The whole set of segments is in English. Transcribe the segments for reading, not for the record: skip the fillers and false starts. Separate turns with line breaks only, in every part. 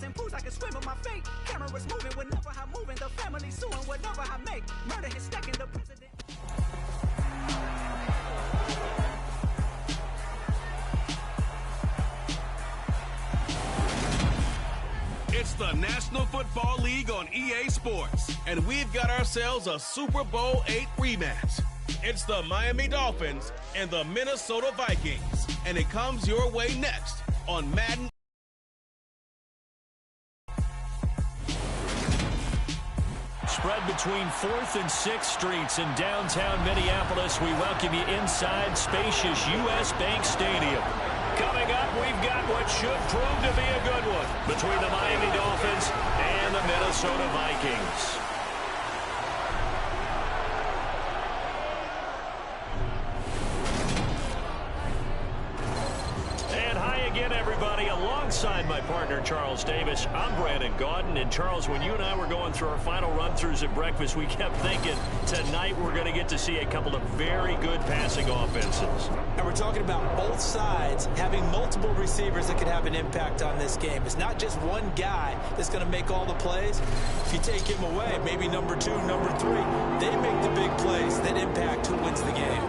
in pools, I can swim with my fate. Cameras moving whenever I'm moving. The family suing whatever I make. Murder is stacking the president.
It's the National Football League on EA Sports, and we've got ourselves a Super Bowl VIII rematch. It's the Miami Dolphins and the Minnesota Vikings, and it comes your way next on Madden.
Spread between 4th and 6th Streets in downtown Minneapolis. We welcome you inside spacious U.S. Bank Stadium. Coming up, we've got what should prove to be a good one between the Miami Dolphins and the Minnesota Vikings. Again, everybody, alongside my partner, Charles Davis, I'm Brandon Gaudin. And, Charles, when you and I were going through our final run-throughs at breakfast, we kept thinking tonight we're going to get to see a couple of very good passing offenses.
And we're talking about both sides having multiple receivers that could have an impact on this game. It's not just one guy that's going to make all the plays. If you take him away, maybe number 2, number 3, they make the big plays that impact who wins the game.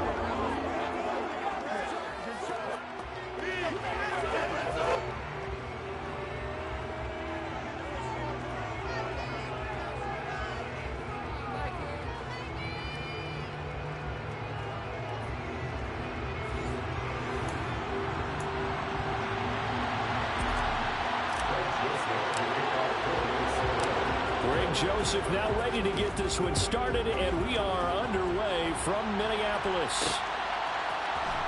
Joseph now ready to get this one started, and we are underway from Minneapolis.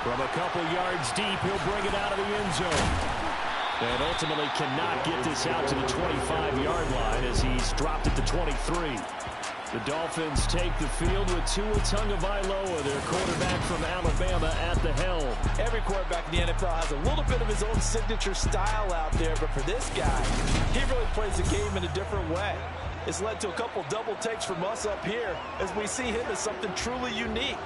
From a couple yards deep, he'll bring it out of the end zone. And ultimately cannot get this out to the 25-yard line as he's dropped at the 23. The Dolphins take the field with Tua Tagovailoa, their quarterback from Alabama, at the helm.
Every quarterback in the NFL has a little bit of his own signature style out there, but for this guy, he really plays the game in a different way. It's led to a couple double takes from us up here as we see him as something truly unique.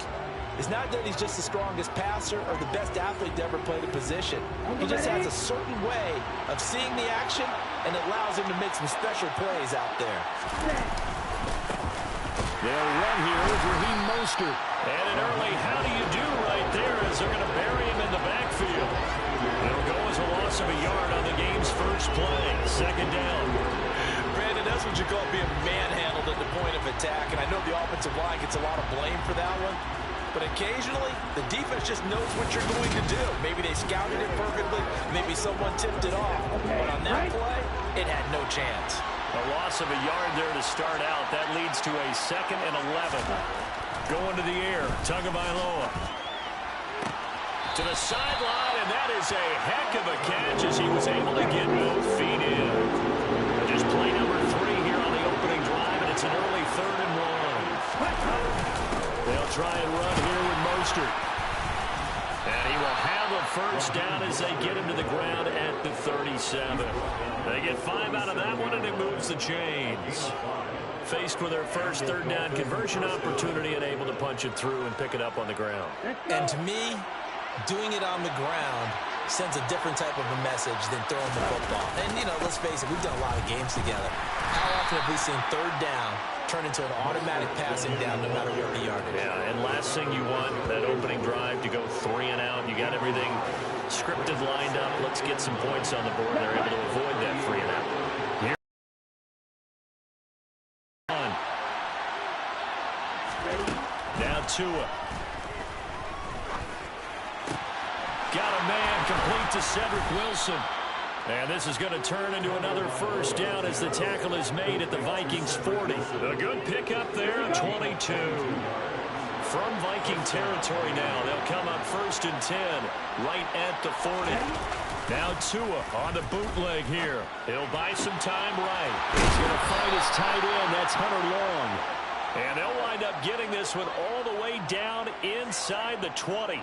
It's not that he's just the strongest passer or the best athlete to ever play the position. He just has a certain way of seeing the action, and it allows him to make some special plays out there.
They'll run here with Raheem Mostert. And an early how do you do right there as they're going to bury him in the backfield. It'll go as a loss of a yard on the game's first play. Second down.
Brandon, that's what you call being manhandled at the point of attack. And I know the offensive line gets a lot of blame for that one. But occasionally, the defense just knows what you're going to do. Maybe they scouted it perfectly. Maybe someone tipped it off. But on that play, it had no chance.
A loss of a yard there to start out. That leads to a 2nd and 11. Going to the air, Tagovailoa. To the sideline, and that is a heck of a catch as he was able to get both feet in. Just play number 3 here on the opening drive, and it's an early 3rd and 1. They'll try and run here with Mostert. And he will have a first down as they get him to the ground at the 37. They get 5 out of that one, and it moves the chains. Faced with their first 3rd down conversion opportunity and able to punch it through and pick it up on the ground.
And to me, doing it on the ground sends a different type of a message than throwing the football. And, you know, let's face it, we've done a lot of games together. How often have we seen 3rd down turn into an automatic passing down no matter what the yardage?
Yeah, and last thing you want, that opening drive to go 3 and out. You got everything scripted, lined up. Let's get some points on the board. They're able to avoid that 3 and out. Here. Now Tua. Got a man complete to Cedric Wilson. And this is going to turn into another first down as the tackle is made at the Vikings 40. A good pickup there, 22. From Viking territory now, they'll come up 1st and 10, right at the 40. Now Tua on the bootleg here. He'll buy some time right. He's going to find his tight end. That's Hunter Long. And they'll wind up getting this one all the way down inside the 20.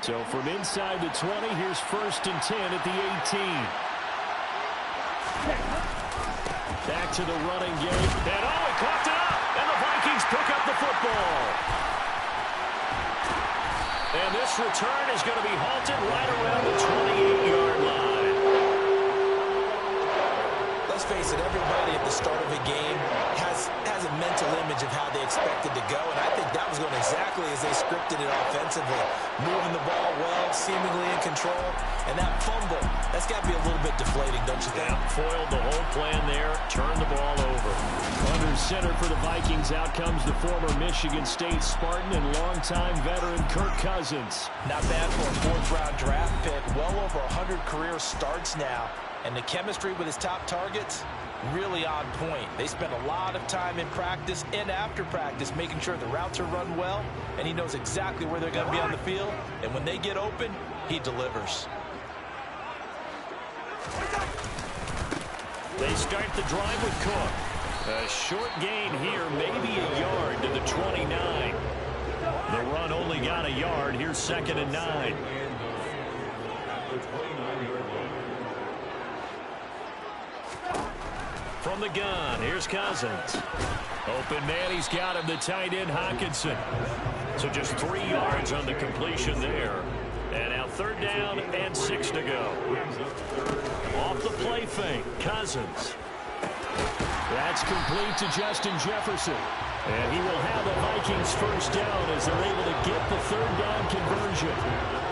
So from inside the 20, here's 1st and 10 at the 18. Back to the running game. And he caught it up. And the Vikings pick up the football. And this return is going to be halted right around the 28-yard line.
let's face it, everybody at the start of a game has a mental image of how they expect it to go, and I think that was going exactly as they scripted it offensively. Moving the ball well, seemingly in control, and that fumble, that's got to be a little bit deflating, don't you think?
Yeah, foiled the whole plan there, turned the ball over. Under center for the Vikings, out comes the former Michigan State Spartan and longtime veteran Kirk Cousins.
Not bad for a fourth-round draft pick, well over 100 career starts now. And the chemistry with his top targets, really on point. They spend a lot of time in practice and after practice making sure the routes are run well, and he knows exactly where they're going to be on the field. And when they get open, he delivers.
They start the drive with Cook. A short gain here, maybe a yard to the 29. The run only got a yard. Here's 2nd and 9. From the gun, here's Cousins. Open man, he's got him, the tight end, Hockenson. So just 3 yards on the completion there. And now 3rd down and 6 to go. Off the play fake, Cousins. That's complete to Justin Jefferson. And he will have the Vikings 1st down as they're able to get the 3rd down conversion.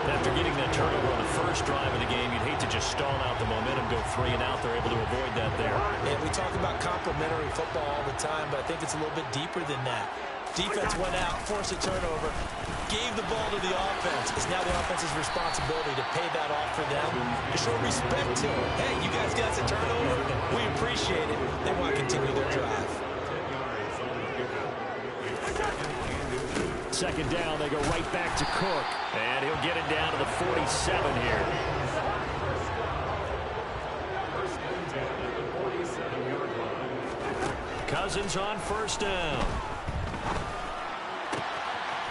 After getting that turnover on the first drive of the game, you'd hate to just stall out the momentum, go 3 and out. They're able to avoid that there.
And we talk about complementary football all the time, but I think it's a little bit deeper than that. Defense went out, forced a turnover, gave the ball to the offense. It's now the offense's responsibility to pay that off for them, to show respect to them. Hey, you guys got a turnover. We appreciate it. They want to continue their drive.
2nd down, they go right back to Cook. And he'll get it down to the 47 here. Cousins on 1st down.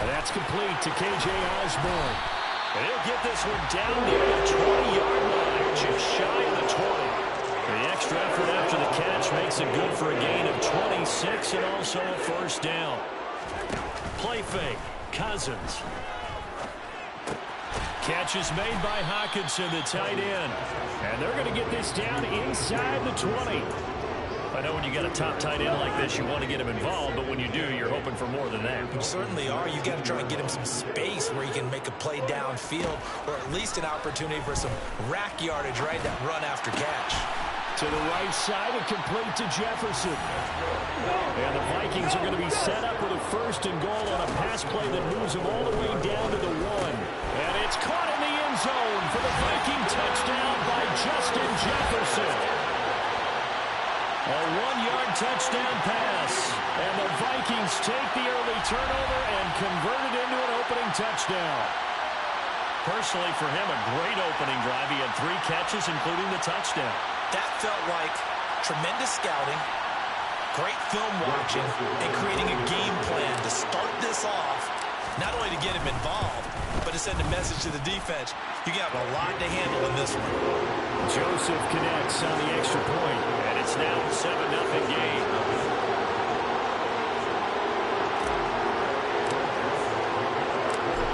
And that's complete to K.J. Osborne. And he'll get this one down near the 20-yard line, just shy of the 20. The extra effort after the catch makes it good for a gain of 26 and also a 1st down. Play fake, Cousins. Catch is made by Hockenson, the tight end. And they're going to get this down inside the 20. I know when you got a top tight end like this, you want to get him involved, but when you do, you're hoping for more than that.
You certainly are. You got to try and get him some space where he can make a play downfield, or at least an opportunity for some rack yardage, right? That run after catch.
To the right side and complete to Jefferson. And the Vikings are going to be set up with a 1st and goal on a pass play that moves them all the way down to the 1. And it's caught in the end zone for the Viking touchdown by Justin Jefferson. A 1-yard touchdown pass. And the Vikings take the early turnover and convert it into an opening touchdown. Personally, for him, a great opening drive. He had 3 catches, including the touchdown.
That felt like tremendous scouting, great film watching, and creating a game plan to start this off, not only to get him involved, but to send a message to the defense. You got a lot to handle in this one.
Joseph connects on the extra point, and it's now a 7-0 game.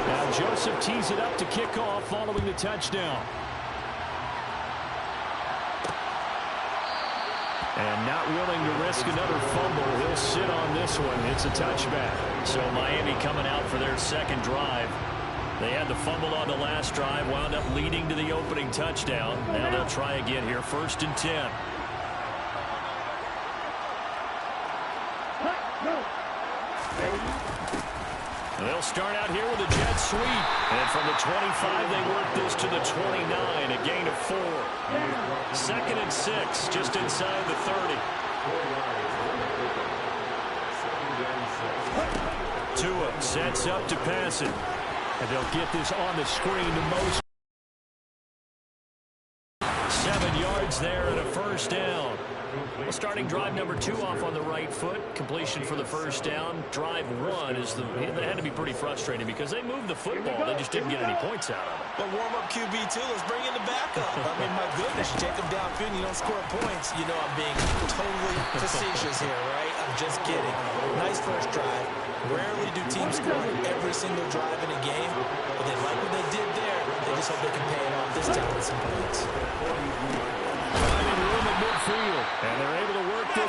Now Joseph tees it up to kick off following the touchdown. And not willing to risk another fumble. He'll sit on this one. It's a touchback. So Miami coming out for their 2nd drive. They had the fumble on the last drive, wound up leading to the opening touchdown. Now they'll try again here, 1st and 10. They'll start out here with a jet sweep. And from the 25, they work this to the 29, a gain of 4. 2nd and 6, just inside the 30. Tua sets up to pass it. And they'll get this on the screen to most. 7 yards there and a 1st down. Well, starting drive number 2 off on the right foot. Completion for the 1st down. Drive 1 is that had to be pretty frustrating because they moved the football. They just didn't get any points out of it.
But warm-up QB2, let's bring in the backup. I mean, my goodness, you take them downfield and you don't score points. You know I'm being totally facetious here, right? I'm just kidding. Nice first drive. Rarely do teams score every single drive in a game, but they like what they did there. They just hope they can pay it off this time with some points.
Finding room at midfield. And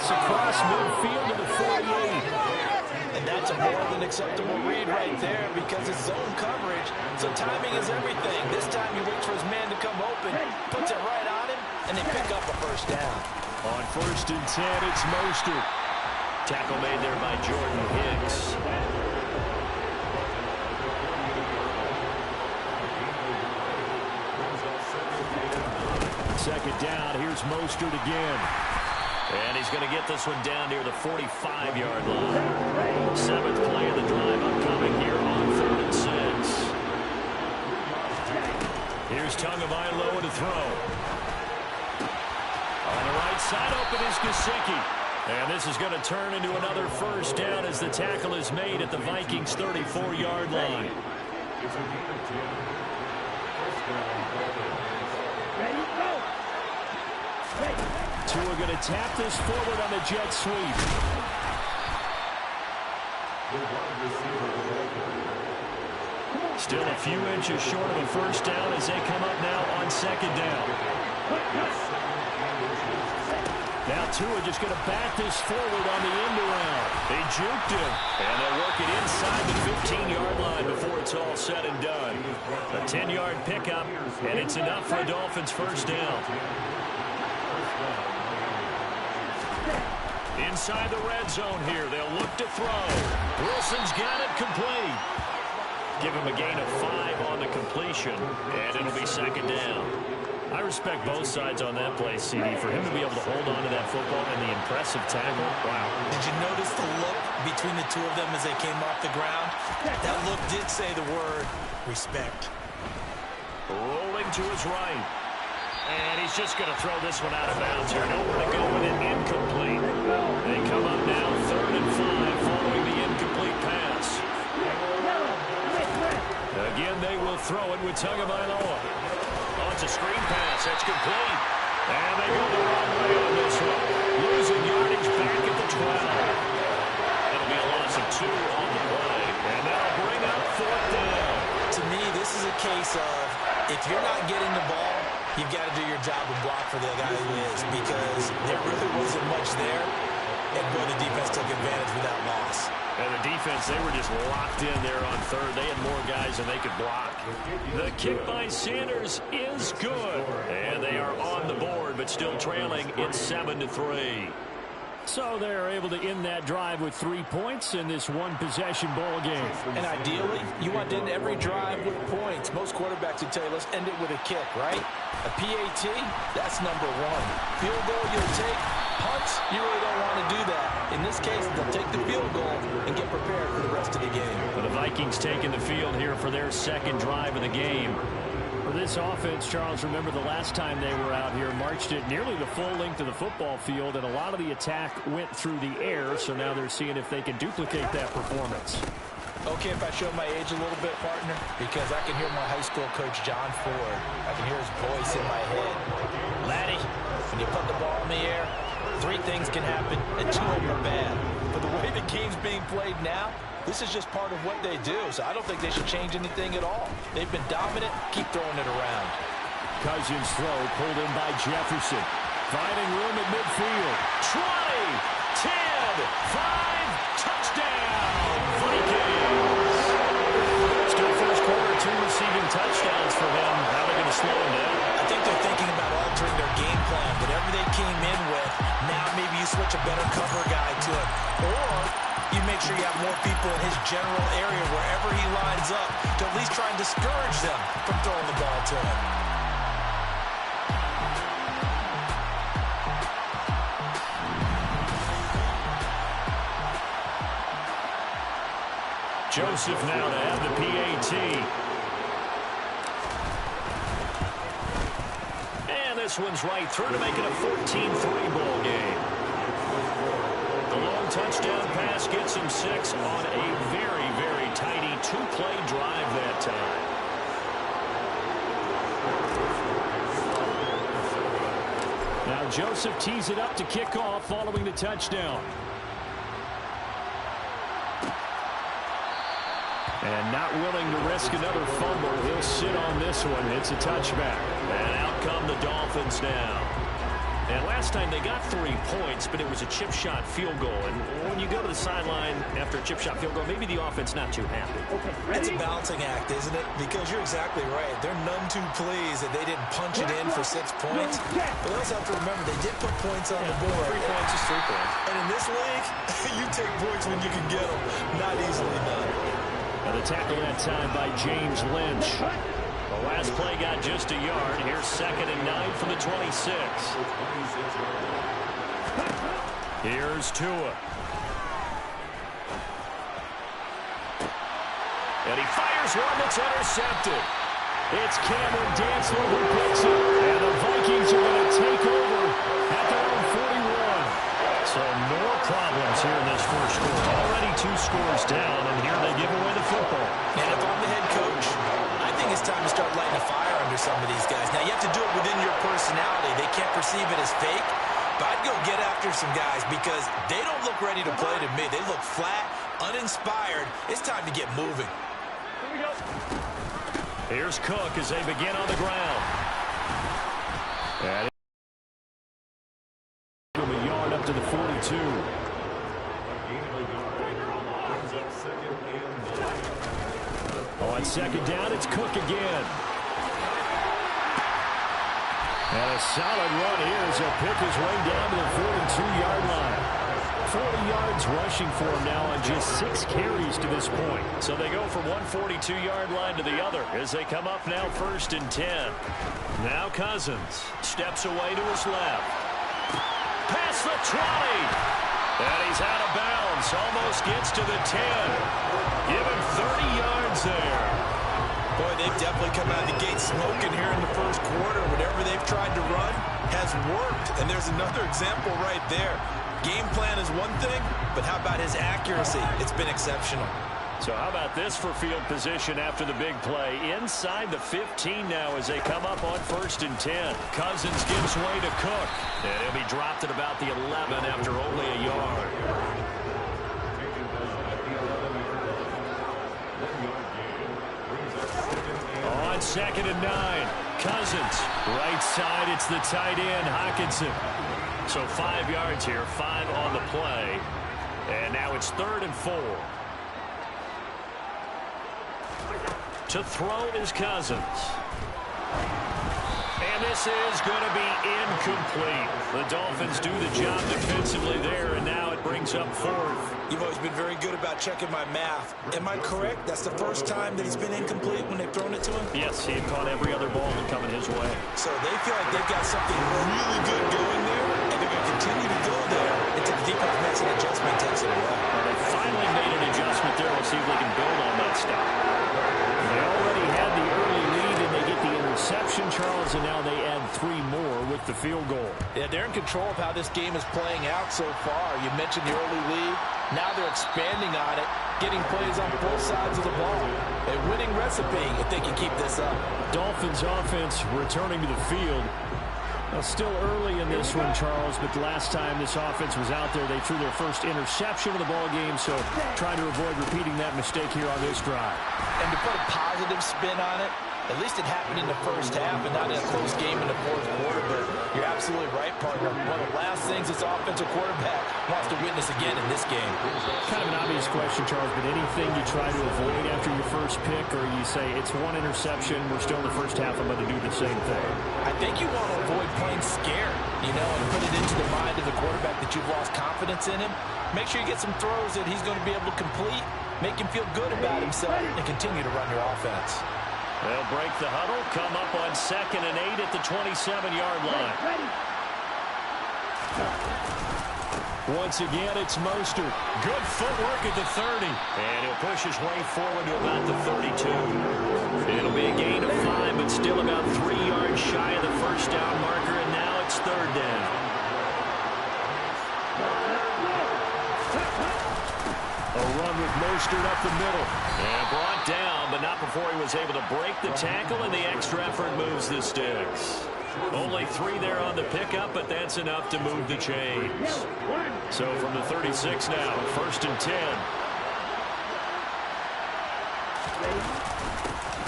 pass across midfield to the 48.
And that's a more than acceptable read right there because it's zone coverage, so timing is everything. This time he waits for his man to come open, puts it right on him, and they pick up a first down.
On 1st and 10, it's Mostert. Tackle made there by Jordan Hicks. Second down, here's Mostert again. And he's going to get this one down near the 45-yard line. 7th play of the drive upcoming here on 3rd and 6. Here's Tagovailoa to throw. On the right side, open is Gesicki. And this is going to turn into another first down as the tackle is made at the Vikings' 34-yard line. Tua going to tap this forward on the jet sweep. Still a few inches short of a first down as they come up now on 2nd down. Now Tua just going to back this forward on the end around. They juked him, and they'll work it inside the 15-yard line before it's all said and done. A 10-yard pickup, and it's enough for a Dolphins first down. Inside the red zone here, they'll look to throw. Wilson's got it complete. Give him a gain of 5 on the completion, and it'll be 2nd down. I respect both sides on that play, CD. For him to be able to hold on to that football and the impressive tackle, wow.
Did you notice the look between the two of them as they came off the ground? That look did say the word respect.
Rolling to his right. And he's just going to throw this one out of bounds here. Nowhere to go with it, incomplete. They come up now 3rd and 5 following the incomplete pass. Again, they will throw it with Tagovailoa. Oh, it's a screen pass. That's complete. And they go the wrong way on this one. Losing yardage back at the 12. That'll be a loss of 2 on the play. And that'll bring up 4th down.
To me, this is a case of if you're not getting the ball, you've got to do your job and block for the guy who is, because there really wasn't much there, and boy, the defense took advantage with that loss.
And the defense, they were just locked in there on 3rd. They had more guys than they could block. The kick by Sanders is good, and they are on the board, but still trailing. It's 7-3. So they're able to end that drive with 3 points in this one-possession ball game.
And ideally, you want to end every drive with points. Most quarterbacks would tell you, let's end it with a kick, right? A PAT, that's number 1. Field goal you'll take. Punts, you really don't want to do that. In this case, they'll take the field goal and get prepared for the rest of the game.
But the Vikings taking the field here for their 2nd drive of the game. For this offense, Charles, remember the last time they were out here, marched it nearly the full length of the football field, and a lot of the attack went through the air, so now they're seeing if they can duplicate that performance.
Okay, if I show my age a little bit, partner, because I can hear my high school coach, John Ford. I can hear his voice in my head. Laddie, when you put the ball in the air, 3 things can happen, and 2 of them are bad. But the way the game's being played now, this is just part of what they do, so I don't think they should change anything at all. They've been dominant. Keep throwing it around.
Cousins' throw pulled in by Jefferson. Finding room at midfield. 20, 10, 5, touchdown, Vikings. Still first quarter, 2 receiving touchdowns for them. How are they going to slow them down?
I think they're thinking about altering their game plan. Whatever they came in with, now maybe you switch a better cover guy to it. Or you make sure you have more people in his general area wherever he lines up to at least try and discourage them from throwing the ball to him.
Joseph now to have the PAT. And this one's right through to make it a 14-3 ball game. The long touchdown pass gets him 6 on a very, very tidy 2-play drive that time. Now Joseph tees it up to kick off following the touchdown. And not willing to risk another fumble. He'll sit on this one. It's a touchback. And out come the Dolphins now. And last time they got 3 points, but it was a chip shot field goal. And when you go to the sideline after a chip shot field goal, maybe the offense not too happy.
It's a balancing act, isn't it? Because you're exactly right. They're none too pleased that they didn't punch it in for 6 points. But they also have to remember they did put points on the board.
3 points is 3 points.
And in this league, you take points when you can get them. Not easily done.
Now the tackle that time by James Lynch. The last play got just a yard. Here's 2nd and 9 from the 26. Here's Tua. And he fires one that's intercepted. It's Cameron Dantzler who picks it. And the Vikings are going to take over at their own 41. So more problems here in this first quarter. Already 2 scores down, and here they give away the football.
And if I'm the head coach, I think it's time to start lighting a fire under some of these guys. Now, you have to do it within your personality. They can't perceive it as fake. But I'd go get after some guys because they don't look ready to play to me. They look flat, uninspired. It's time to get moving.
Here's Cook as they begin on the ground. And a yard up to the 42. On 2nd down, it's Cook again. And a solid run here as he'll pick his way down to the 42-yard line. 40 yards rushing for him now on just 6 carries to this point. So they go from one 42-yard line to the other as they come up now 1st and 10. Now Cousins steps away to his left. Past the 20. And he's out of bounds. Almost gets to the 10. Give him 30 yards there.
Boy, they've definitely come out of the gate smoking here in the first quarter. Whatever they've tried to run has worked. And there's another example right there. Game plan is one thing, but how about his accuracy? It's been exceptional.
So how about this for field position after the big play? Inside the 15 now as they come up on 1st and 10. Cousins gives way to Cook. And he'll be dropped at about the 11 after only a yard. On 2nd and 9. Cousins. Right side, it's the tight end, Hockenson. So 5 yards here, 5 on the play. And now it's 3rd and 4. To throw is Cousins. And this is going to be incomplete. The Dolphins do the job defensively there, and now it brings up 4th.
You've always been very good about checking my math. Am I correct? That's the first time that he's been incomplete when they've thrown it to him?
Yes, he had caught every other ball that coming his way.
So they feel like they've got something really good going there, and they're going to continue to go there until the defense makes an adjustment and takes it away.
Well, they finally made an adjustment there. We'll see if they can build on that stop. They already had the early lead, and they get the interception, Charles, and now they add 3 more with the field goal.
Yeah, they're in control of how this game is playing out so far. You mentioned the early lead. Now they're expanding on it, getting plays on both sides of the ball. A winning recipe if they can keep this up.
Dolphins offense returning to the field. Well, still early in this one, Charles, but the last time this offense was out there, they threw their first interception of the ball game, so trying to avoid repeating that mistake here on this drive.
And to put a positive spin on it, at least it happened in the first half and not in a close game in the 4th quarter. But you're absolutely right, partner. One of the last things this offensive quarterback wants to witness again in this game.
Kind of an obvious question, Charles, but anything you try to avoid after your first pick, or you say it's 1 interception, we're still in the first half, I'm going to do the same thing?
I think you want to avoid playing scared, and put it into the mind of the quarterback that you've lost confidence in him. Make sure you get some throws that he's going to be able to complete, make him feel good about himself, and continue to run your offense.
They'll break the huddle, come up on 2nd and 8 at the 27-yard line. Once again, it's Mostert. Good footwork at the 30. And he'll push his way forward to about the 32. It'll be a gain of 5, but still about 3 yards shy of the first down marker, and now it's 3rd down. A run with Mostert up the middle. And brought down, but not before he was able to break the tackle, and the extra effort moves the sticks. Only 3 there on the pickup, but that's enough to move the chains. So from the 36 now, 1st and 10.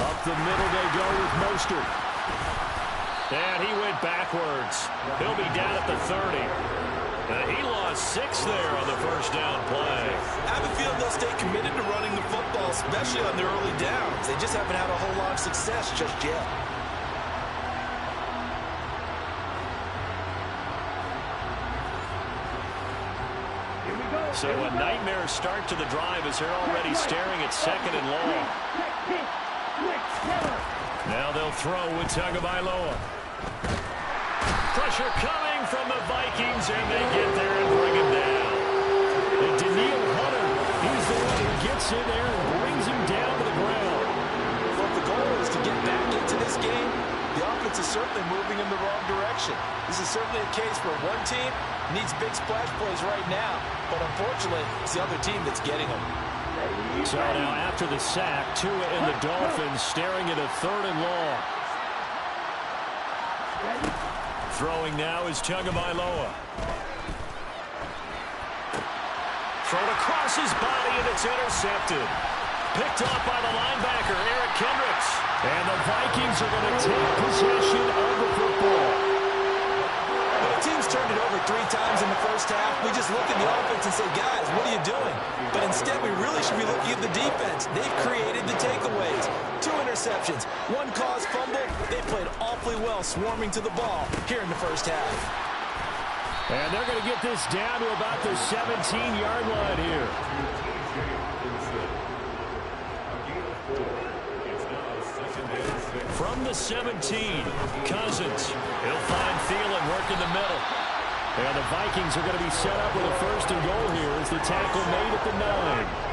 Up the middle they go with Mostert. And he went backwards. He'll be down at the 30. He lost 6 there on the first down play.
I have a feeling they'll stay committed to running the football, especially on their early downs. They just haven't had a whole lot of success just yet.
So a nightmare start to the drive as they're already staring at 2nd and long. Now they'll throw with Tagovailoa. Pressure coming from the Vikings, and they get there and bring him down. And Daniil Hunter, he's the one who gets in there and brings him down to the ground.
Well, if the goal is to get back into this game, the offense is certainly moving in the wrong direction. This is certainly a case where one team needs big splash plays right now, but unfortunately, it's the other team that's getting them.
So now after the sack, Tua and the Dolphins staring at a 3rd and long. Throwing now is Tagovailoa. Thrown across his body, and it's intercepted. Picked off by the linebacker, Eric Kendricks. And the Vikings are going to take possession of the football.
When a team's turned it over 3 times in the first half, we just look at the offense and say, guys, what are you doing? But instead, we really should be looking at the defense. They've created the takeaways. 2 interceptions, 1 caused fumble. They played awfully well swarming to the ball here in the first half.
And they're going to get this down to about the 17-yard line here. From the 17, Cousins. He'll find Thielen working the middle. And the Vikings are going to be set up with a 1st and goal here as the tackle made at the 9.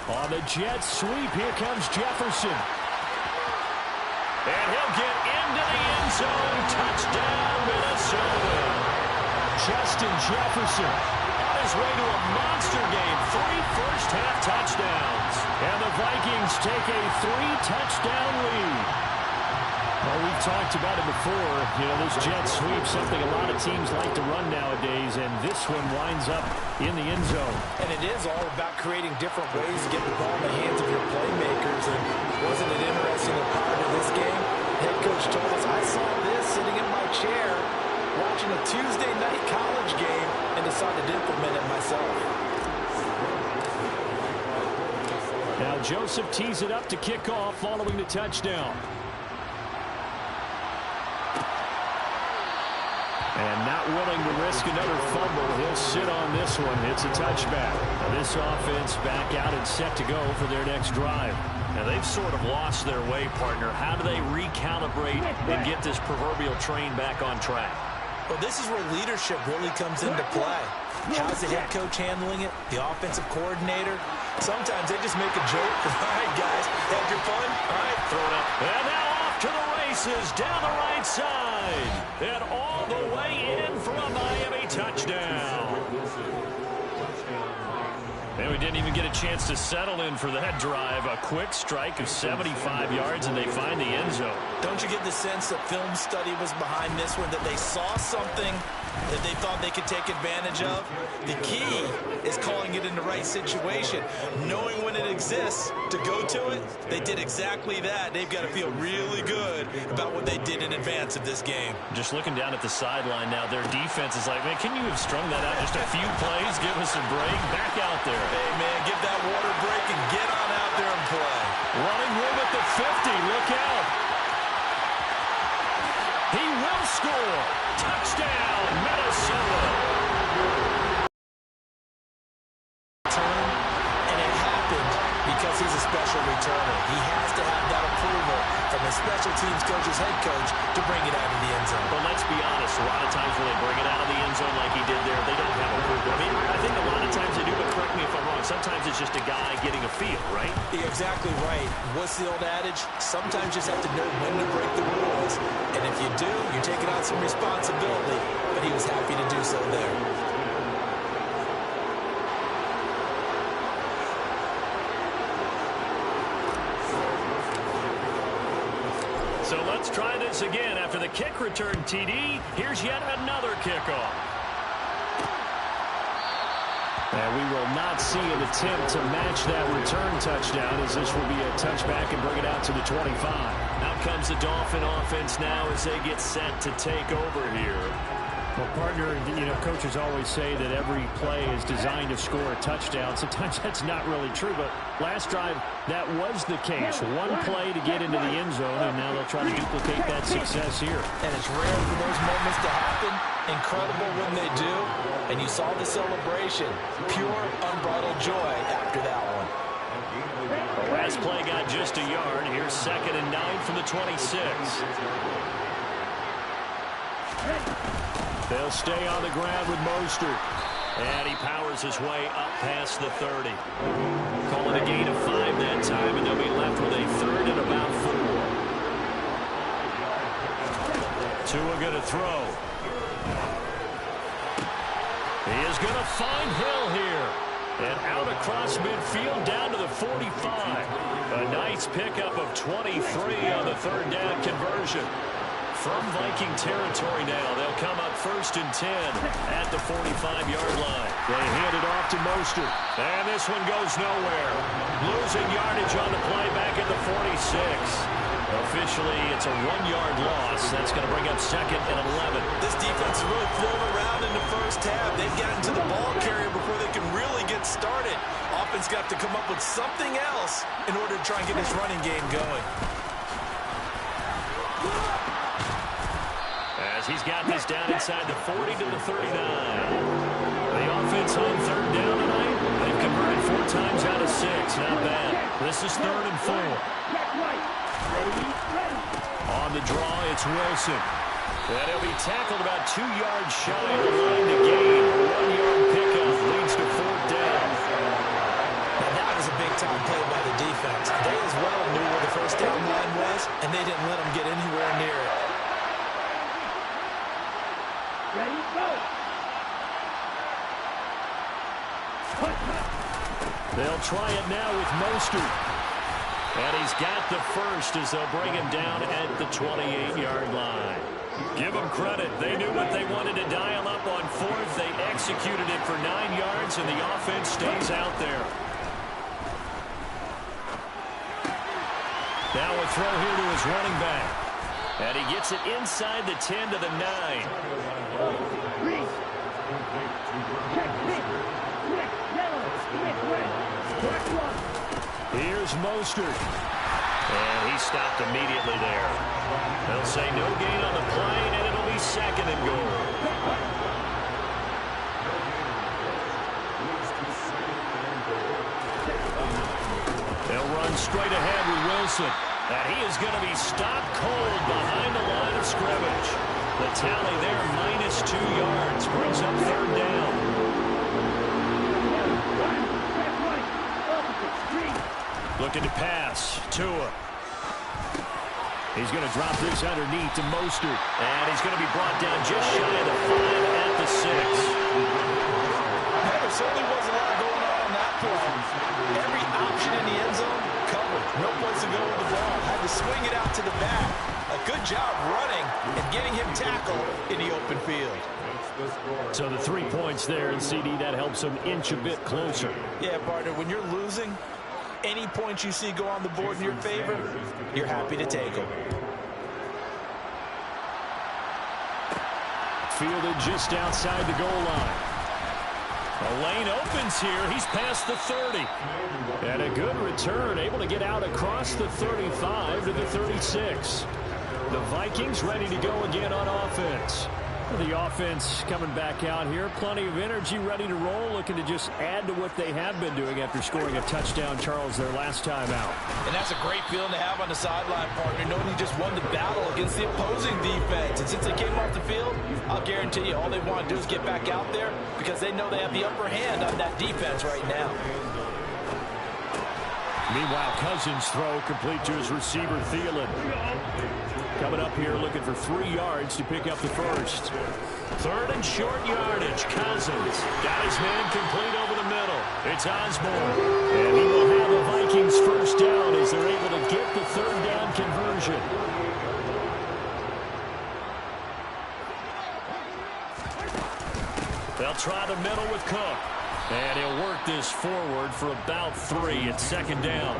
On the jet sweep, here comes Jefferson. And he'll get into the end zone. Touchdown, Minnesota. Justin Jefferson on his way to a monster game. 3 first-half touchdowns. And the Vikings take a 3-touchdown lead. Well, we've talked about it before. You know, this jet sweep, something a lot of teams like to run nowadays, and this one winds up in the end zone.
And it is all about creating different ways to get the ball in the hands of your playmakers. And wasn't it interesting that prior to this game, head coach told us, I saw this sitting in my chair watching a Tuesday night college game and decided to implement it myself.
Now Joseph tees it up to kick off following the touchdown. And not willing to risk another fumble, he'll sit on this one. It's a touchback. Now this offense back out and set to go for their next drive. Now they've sort of lost their way, partner. How do they recalibrate and get this proverbial train back on track?
Well, this is where leadership really comes into play. How's the head coach handling it? The offensive coordinator? Sometimes they just make a joke. All right, guys, had your fun? All right, throw it up.
And now off to the races down the right side. And all the way in for a Miami touchdown. And we didn't even get a chance to settle in for that drive. A quick strike of 75 yards, and they find the end zone.
Don't you get the sense that film study was behind this one, that they saw something that they thought they could take advantage of? The key is calling it in the right situation, knowing when it exists to go to it. They did exactly that. They've got to feel really good about what they did in advance of this game.
Just looking down at the sideline now, their defense is like, man, can you have strung that out just a few plays? Give us a break. Back out there.
Hey, man, give that water break and get on out there and play.
Running room at the 50. Look out. He will score. Touchdown, Minnesota.
And it happened because he's a special returner. He has to have that approval from his special teams coach's head coach to bring it out of the end zone.
But let's be honest, a lot of times when they bring it out of the end zone like he did there, they don't have approval. I mean, I think a lot of times they do, but correct me if I'm wrong. Sometimes it's just a guy getting a feel, right?
You're exactly right. What's the old adage? Sometimes you just have to know when to break the rules. And if you do, you're taking on some responsibility. But he was happy to do so there.
So let's try this again. After the kick return TD, here's yet another kickoff. And we will not see an attempt to match that return touchdown, as this will be a touchback and bring it out to the 25. Out comes the Dolphin offense now as they get set to take over here.
Well, partner, coaches always say that every play is designed to score a touchdown. Sometimes that's not really true, but last drive, that was the case. One play to get into the end zone, and now they'll try to duplicate that success here.
And it's rare for those moments to happen. Incredible when they do. And you saw the celebration. Pure, unbridled joy after that one.
The last play got just a yard. Here's 2nd and 9 from the 26. They'll stay on the ground with Mostert. And he powers his way up past the 30. Call it a gain of 5 that time, and they'll be left with a 3rd and about 4. Tua going to throw. He is going to find Hill here. And out across midfield down to the 45. A nice pickup of 23 on the 3rd down conversion. From Viking territory now, they'll come up 1st and 10 at the 45-yard line. They hand it off to Mostert. And this one goes nowhere. Losing yardage on the play back at the 46. Officially, it's a 1-yard loss. That's going to bring up 2nd and 11.
This defense is really flown around in the first half. They've gotten to the ball carrier before they can really get started. Offense got to come up with something else in order to try and get this running game going.
As he's got this down inside the 40 to the 39. The offense on 3rd down tonight. They've converted 4 times out of 6. Not bad. This is 3rd and 4. On the draw, it's Wilson. And he'll be tackled about 2 yards shy of the line to gain. A 1-yard pickup leads to 4th down.
And that was a big-time play by the defense. They as well knew where the 1st down line was, and they didn't let them get anywhere near it.
Ready, go!
They'll try it now with Mostert. And he's got the 1st as they'll bring him down at the 28-yard line. Give them credit. They knew what they wanted to dial up on 4th. They executed it for 9 yards, and the offense stays out there. Now a throw here to his running back. And he gets it inside the 10 to the 9. Here's Mostert. And he stopped immediately there. They'll say no gain on the play, and it'll be 2nd and goal. They'll run straight ahead with Wilson. And he is going to be stopped cold behind the line of scrimmage. The tally there, -2 yards, brings up 3rd down. Looking to pass. Tua. He's going to drop this underneath to Mostert. And he's going to be brought down just shy of the 5 at the 6.
There certainly wasn't a lot going on that play. Every option in the end zone covered. No place to go with the ball. Had to swing it out to the back. A good job running and getting him tackled in the open field.
So the 3 points there, and CD, that helps him inch a bit closer.
Yeah, partner, when you're losing, any points you see go on the board in your favor, you're happy to take them.
Fielded just outside the goal line. A lane opens here. He's past the 30. And a good return, able to get out across the 35 to the 36. The Vikings ready to go again on offense. The offense coming back out here. Plenty of energy, ready to roll, looking to just add to what they have been doing after scoring a touchdown, Charles, their last time out.
And that's a great feeling to have on the sideline, partner, knowing you just won the battle against the opposing defense. And since they came off the field, I'll guarantee you all they want to do is get back out there because they know they have the upper hand on that defense right now.
Meanwhile, Cousins' throw complete to his receiver, Thielen. Coming up here looking for 3 yards to pick up the 1st. 3rd and short yardage. Cousins got his man complete over the middle. It's Osborne. And he will have the Vikings 1st down as they're able to get the 3rd down conversion. They'll try the middle with Cook. And he'll work this forward for about 3. It's second down.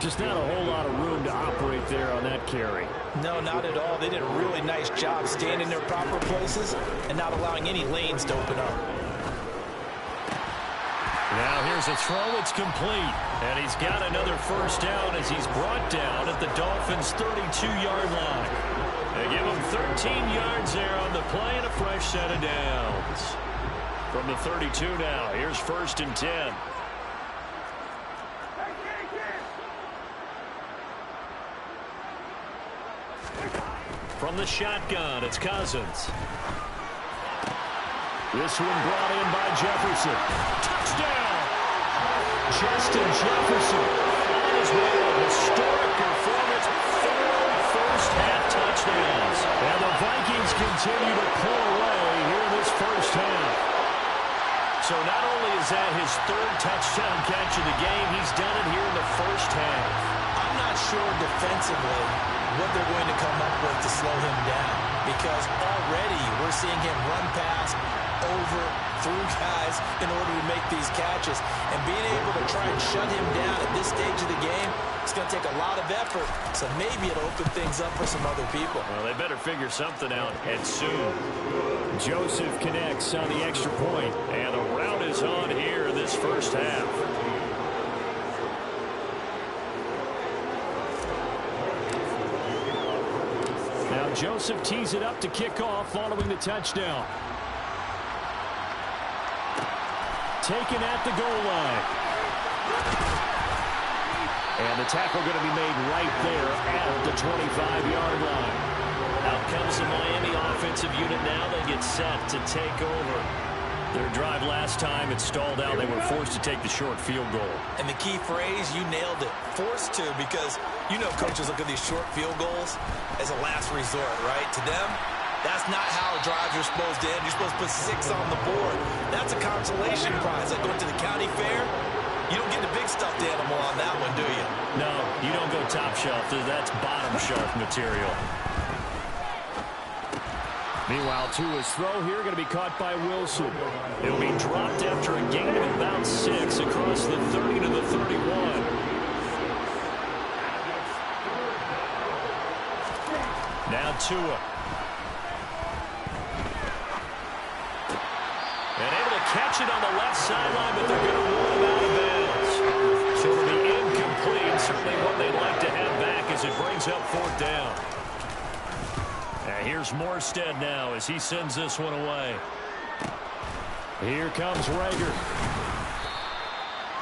Just not a whole lot of room to operate there on that carry.
No, not at all. They did a really nice job staying in their proper places and not allowing any lanes to open up.
Now here's a throw. It's complete. And he's got another first down as he's brought down at the Dolphins' 32-yard line. They give him 13 yards there on the play and a fresh set of downs. From the 32 now, here's 1st and 10. From the shotgun, it's Cousins. This one brought in by Jefferson. Touchdown! Justin Jefferson on his way to a historic performance. 4 first-half touchdowns. And the Vikings continue to pull away here in this first half. So not only is that his 3rd touchdown catch of the game, he's done it here in the first half.
I'm not sure defensively what they're going to come up with to slow him down, because already we're seeing him run past, over, through guys in order to make these catches. And being able to try and shut him down at this stage of the game, it's going to take a lot of effort. So maybe it'll open things up for some other people.
Well, they better figure something out, and soon.
Joseph connects on the extra point.
And the route is on here in this first half.
Now Joseph tees it up to kick off following the touchdown. Taken at the goal line. And the tackle going to be made right there at the 25-yard line.
Out comes the Miami offensive unit now. They get set to take over. Their drive last time, it stalled out. They were forced to take the short field goal.
And the key phrase, you nailed it. Forced to, because you know coaches look at these short field goals as a last resort, right? To them, that's not how drives are supposed to end. You're supposed to put 6 on the board. That's a consolation prize. Like going to the county fair, you don't get the big stuffed animal on that one, do you?
No, you don't go top shelf. That's bottom shelf material.
Meanwhile, Tua's throw here going to be caught by Wilson.
It'll be dropped after a gain of about 6 across the 30 to the 31. Now Tua. And able to catch it on the left sideline, but they're going to rule him out of bounds. So it'll be incomplete. Certainly what they'd like to have back as it brings up 4th down. And here's Morstead now as he sends this one away.
Here comes Rager.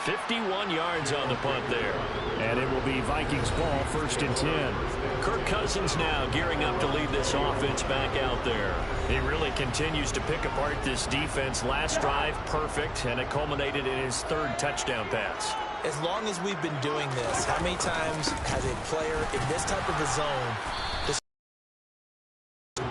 51 yards on the punt there.
And it will be Vikings ball, 1st and 10.
Kirk Cousins now gearing up to lead this offense back out there. He really continues to pick apart this defense. Last drive, perfect, and it culminated in his 3rd touchdown pass.
As long as we've been doing this, how many times has a player in this type of a zone just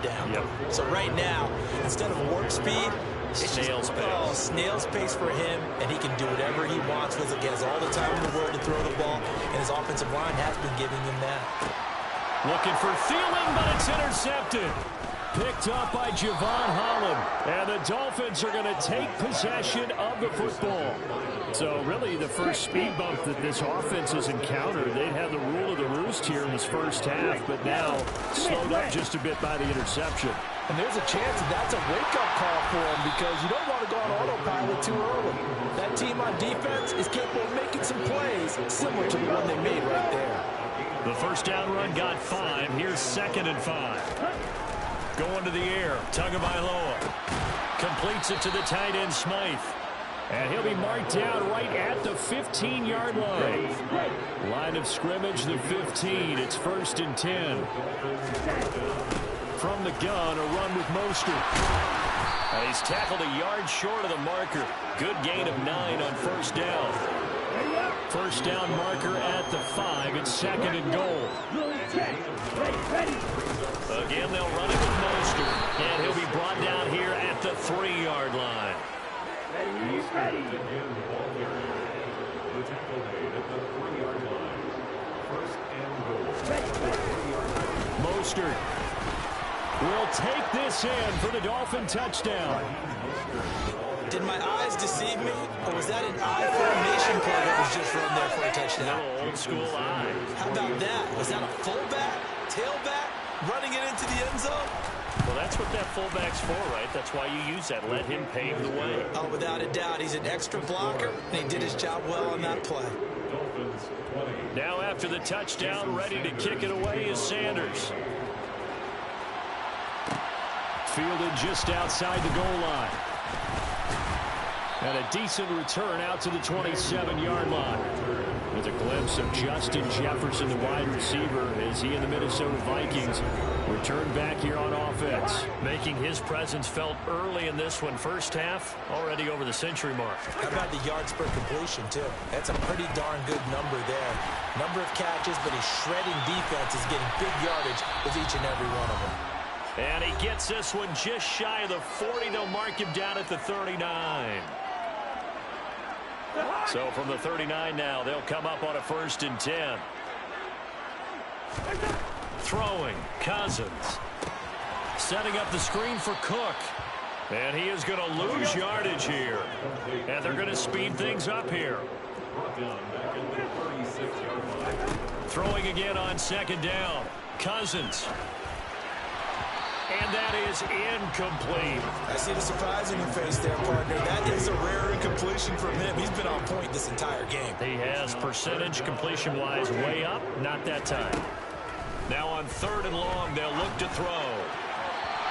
down?
Yep.
So right now, instead of warp speed,
Snail's pace.
Oh, snail's pace for him, and he can do whatever he wants with it. He has all the time in the world to throw the ball, and his offensive line has been giving him that.
Looking for Thielen, but it's intercepted.
Picked up by Javon Holland. And the Dolphins are going to take possession of the football. So really the first speed bump that this offense has encountered. They had the rule of the roost here in this first half, but now slowed up just a bit by the interception.
And there's a chance that that's a wake-up call for him, because you don't want to go on autopilot too early. That team on defense is capable of making some plays similar to the one they made right there.
The first down run got 5. Here's 2nd and 5. Going to the air. Tagovailoa completes it to the tight end, Smythe.
And he'll be marked down right at the 15-yard line. Line of scrimmage, the 15. It's 1st and 10. From the gun, a run with Mostert.
And he's tackled a yard short of the marker. Good gain of 9 on 1st down.
First down marker at the 5. It's 2nd and goal.
Again, they'll run it with Mostert. And he'll be brought down here at the 3-yard line.
Mostert will take this in for the Dolphin touchdown.
Did my eyes deceive me, or was that an I formation play that was just run there for a touchdown?
A little old school I.
How about that? Was that a fullback, tailback, running it into the end zone?
Well, that's what that fullback's for, right? That's why you use that. Let him pave the way.
Oh, without a doubt. He's an extra blocker, and he did his job well on that play.
Now after the touchdown, ready to kick it away is Sanders.
Fielded just outside the goal line. And a decent return out to the 27-yard line. With a glimpse of Justin Jefferson, the wide receiver, as he and the Minnesota Vikings return back here on offense.
Making his presence felt early in this one. First half, already over the century mark.
How about the yards per completion, too? That's a pretty darn good number there. Number of catches, but he's shredding defenses, getting big yardage with each and every one of them.
And he gets this one just shy of the 40. They'll mark him down at the 39. So from the 39 now, they'll come up on a 1st and 10. Throwing, Cousins. Setting up the screen for Cook. And he is going to lose yardage here. And they're going to speed things up here. Throwing again on 2nd down. Cousins. And that is incomplete.
I see the surprise in your face there, partner. That is a rare incompletion from him. He's been on point this entire game.
He has percentage completion-wise way up. Not that time. Now on 3rd and long, they'll look to throw.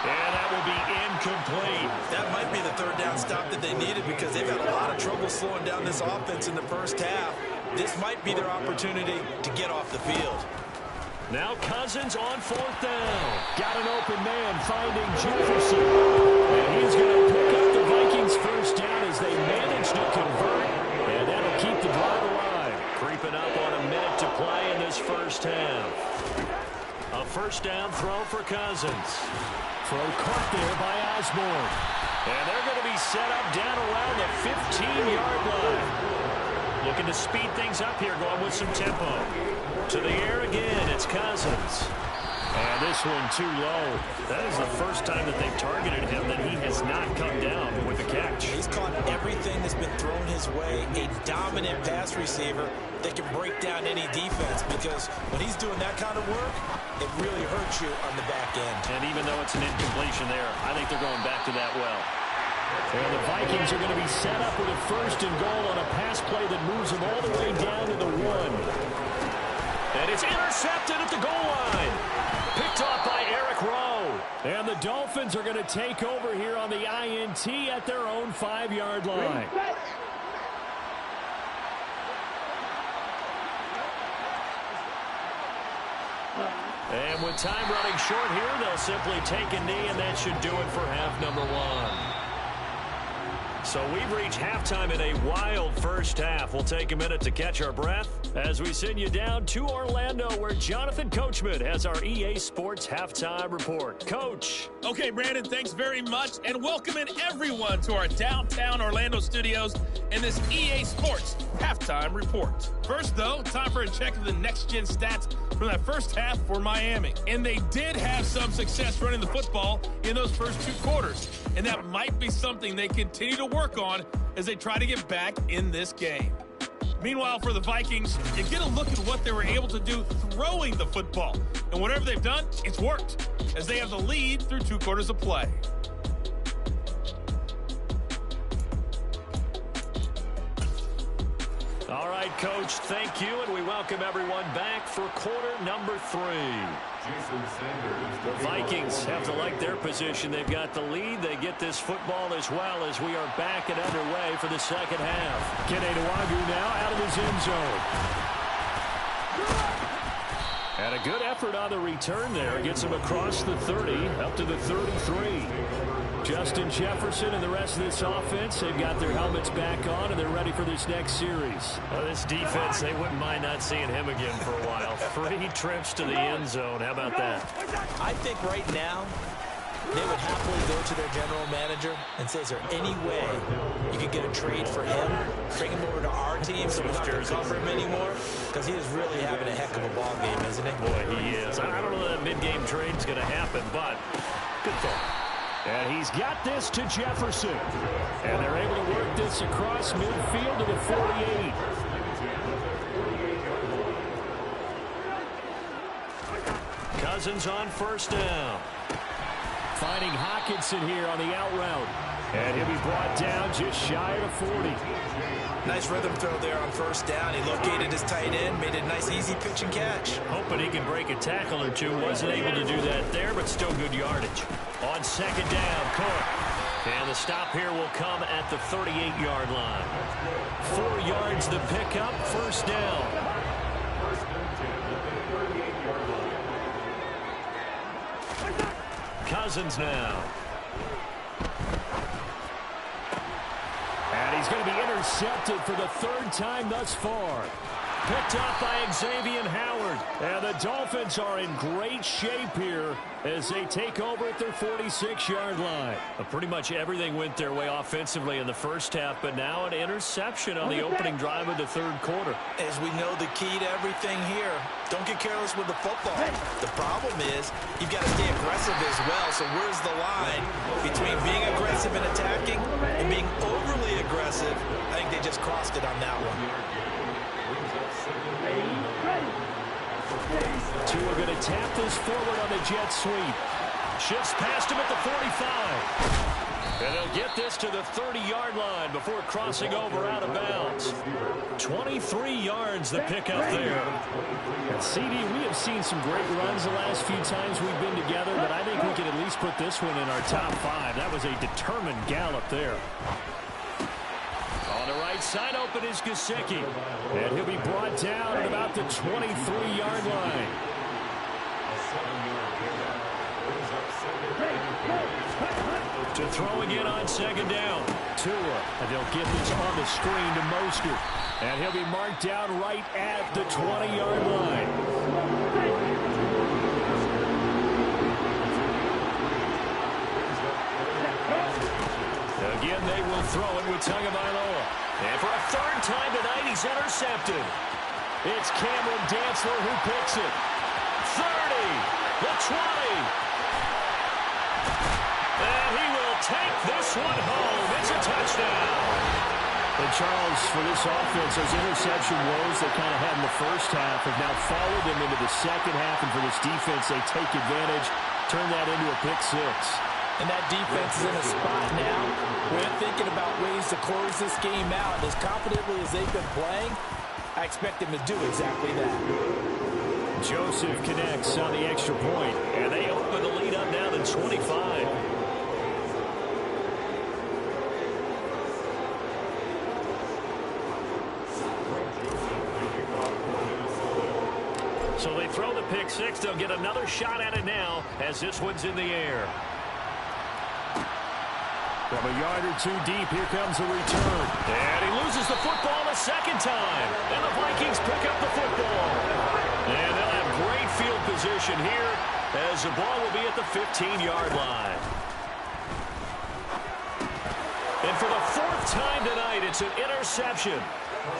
And that will be incomplete.
That might be the 3rd down stop that they needed because they've had a lot of trouble slowing down this offense in the first half. This might be their opportunity to get off the field.
Now Cousins on 4th down.
Got an open man finding Jefferson. And he's going to pick up the Vikings' 1st down as they manage to convert. And that'll keep the drive alive.
Creeping up on a minute to play in this first half. A 1st down throw for Cousins.
Throw caught there by Osborne.
And they're going to be set up down around the 15-yard line. Looking to speed things up here, going with some tempo. To the air again, it's Cousins.
And this one too low.
That is the first time that they've targeted him that he has not come down with a catch.
He's caught everything that's been thrown his way. A dominant pass receiver that can break down any defense because when he's doing that kind of work, it really hurts you on the back end.
And even though it's an incompletion there, I think they're going back to that well.
And the Vikings are going to be set up with a 1st and goal on a pass play that moves them all the way down to the 1.
And it's intercepted at the goal line. Picked off by Eric Rowe.
And the Dolphins are going to take over here on the INT at their own 5-yard line.
And with time running short here, they'll simply take a knee, and that should do it for half number 1. So we've reached halftime in a wild first half. We'll take a minute to catch our breath as we send you down to Orlando, where Jonathan Coachman has our EA Sports Halftime Report. Coach.
Okay, Brandon, thanks very much, and welcome in everyone to our downtown Orlando studios in this EA Sports Halftime Report. First, though, time for a check of the next-gen stats from that first half for Miami. And they did have some success running the football in those first 2 quarters, and that might be something they continue to work on as they try to get back in this game. Meanwhile, for the Vikings, you get a look at what they were able to do throwing the football. And whatever they've done, it's worked, as they have the lead through 2 quarters of play.
All right, Coach, thank you, and we welcome everyone back for quarter number 3. The Vikings have to like their position. They've got the lead. They get this football as well as we are back and underway for the second half.
Kene Nwangwu now out of his end zone. And a good effort on the return there. Gets him across the 30, up to the 33. Justin Jefferson and the rest of this offense, they've got their helmets back on, and they're ready for this next series.
Well, this defense, they wouldn't mind not seeing him again for a while. 3 trips to the end zone. How about that?
I think right now they would happily go to their general manager and say, is there any way you could get a trade for him, bring him over to our team so we don't have to cover him anymore? Because he is really having a heck of a ball game, isn't he?
Boy, he is. I don't know that mid-game trade is going to happen, but good thought. And he's got this to Jefferson. And they're able to work this across midfield to the 48. Cousins on first down. Finding Hockenson here on the out route. And he'll be brought down just shy of the 40.
Nice rhythm throw there on first down. He located his tight end, made it a nice easy pitch and catch.
Hoping he can break a tackle or two. Wasn't able to do that there, but still good yardage. On second down, Cook. And the stop here will come at the 38-yard line. 4 yards the pickup, first down. Cousins now. And he's going to be intercepted for the 3rd time thus far. Picked up by Xavier Howard. And the Dolphins are in great shape here as they take over at their 46-yard line. Pretty much everything went their way offensively in the first half, but now an interception on the opening drive of the 3rd quarter.
As we know, the key to everything here, don't get careless with the football. The problem is you've got to stay aggressive as well. So where's the line between being aggressive and attacking and being overly aggressive? I think they just crossed it on that one.
Tua going to tap this forward on the jet sweep. Shifts past him at the 45. And they'll get this to the 30-yard line before crossing over out of bounds. 23 yards the pickup there. And CD, we have seen some great runs the last few times we've been together, but I think we can at least put this one in our top 5. That was a determined gallop there. On the right side open is Gesicki. And he'll be brought down at about the 23-yard line. To throw again on second down. Tua. And they'll get this on the screen to Mostert. And he'll be marked down right at the 20-yard line. Again, they will throw it with Tagovailoa. And for a 3rd time tonight, he's intercepted. It's Cameron Dantzler who picks it. 30, the 20. And he will take this one home. It's a touchdown. And Charles, for this offense, those interception woes they kind of had in the first half have now followed them into the second half. And for this defense, they take advantage, turn that into a pick 6.
And that defense is in a spot now where they're thinking about ways to close this game out. As confidently as they've been playing, I expect them to do exactly that.
Joseph connects on the extra point, and they open the lead up now to 25. So they throw the pick 6. They'll get another shot at it now as this one's in the air. From a yard or two deep, here comes a return. And he loses the football a 2nd time. And the Vikings pick up the football. And they'll have great field position here as the ball will be at the 15-yard line. And for the 4th time tonight, it's an interception.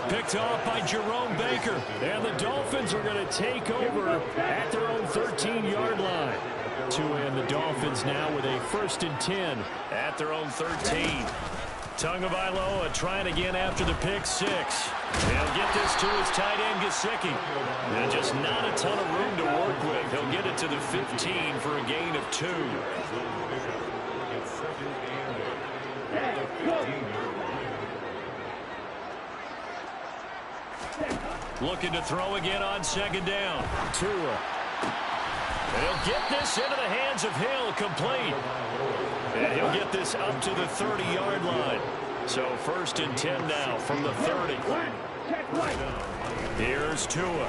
Picked off by Jerome Baker. And the Dolphins are going to take over at their own 13-yard line. Tua and the Dolphins now with a 1st and 10 at their own 13. Tagovailoa trying again after the pick 6. They'll get this to his tight end, Gesicki. And just not a ton of room to work with. He'll get it to the 15 for a gain of 2. Looking to throw again on second down. Tua. He'll get this into the hands of Hill, complete. And he'll get this up to the 30-yard line. So 1st and 10 now from the 30. Here's Tua.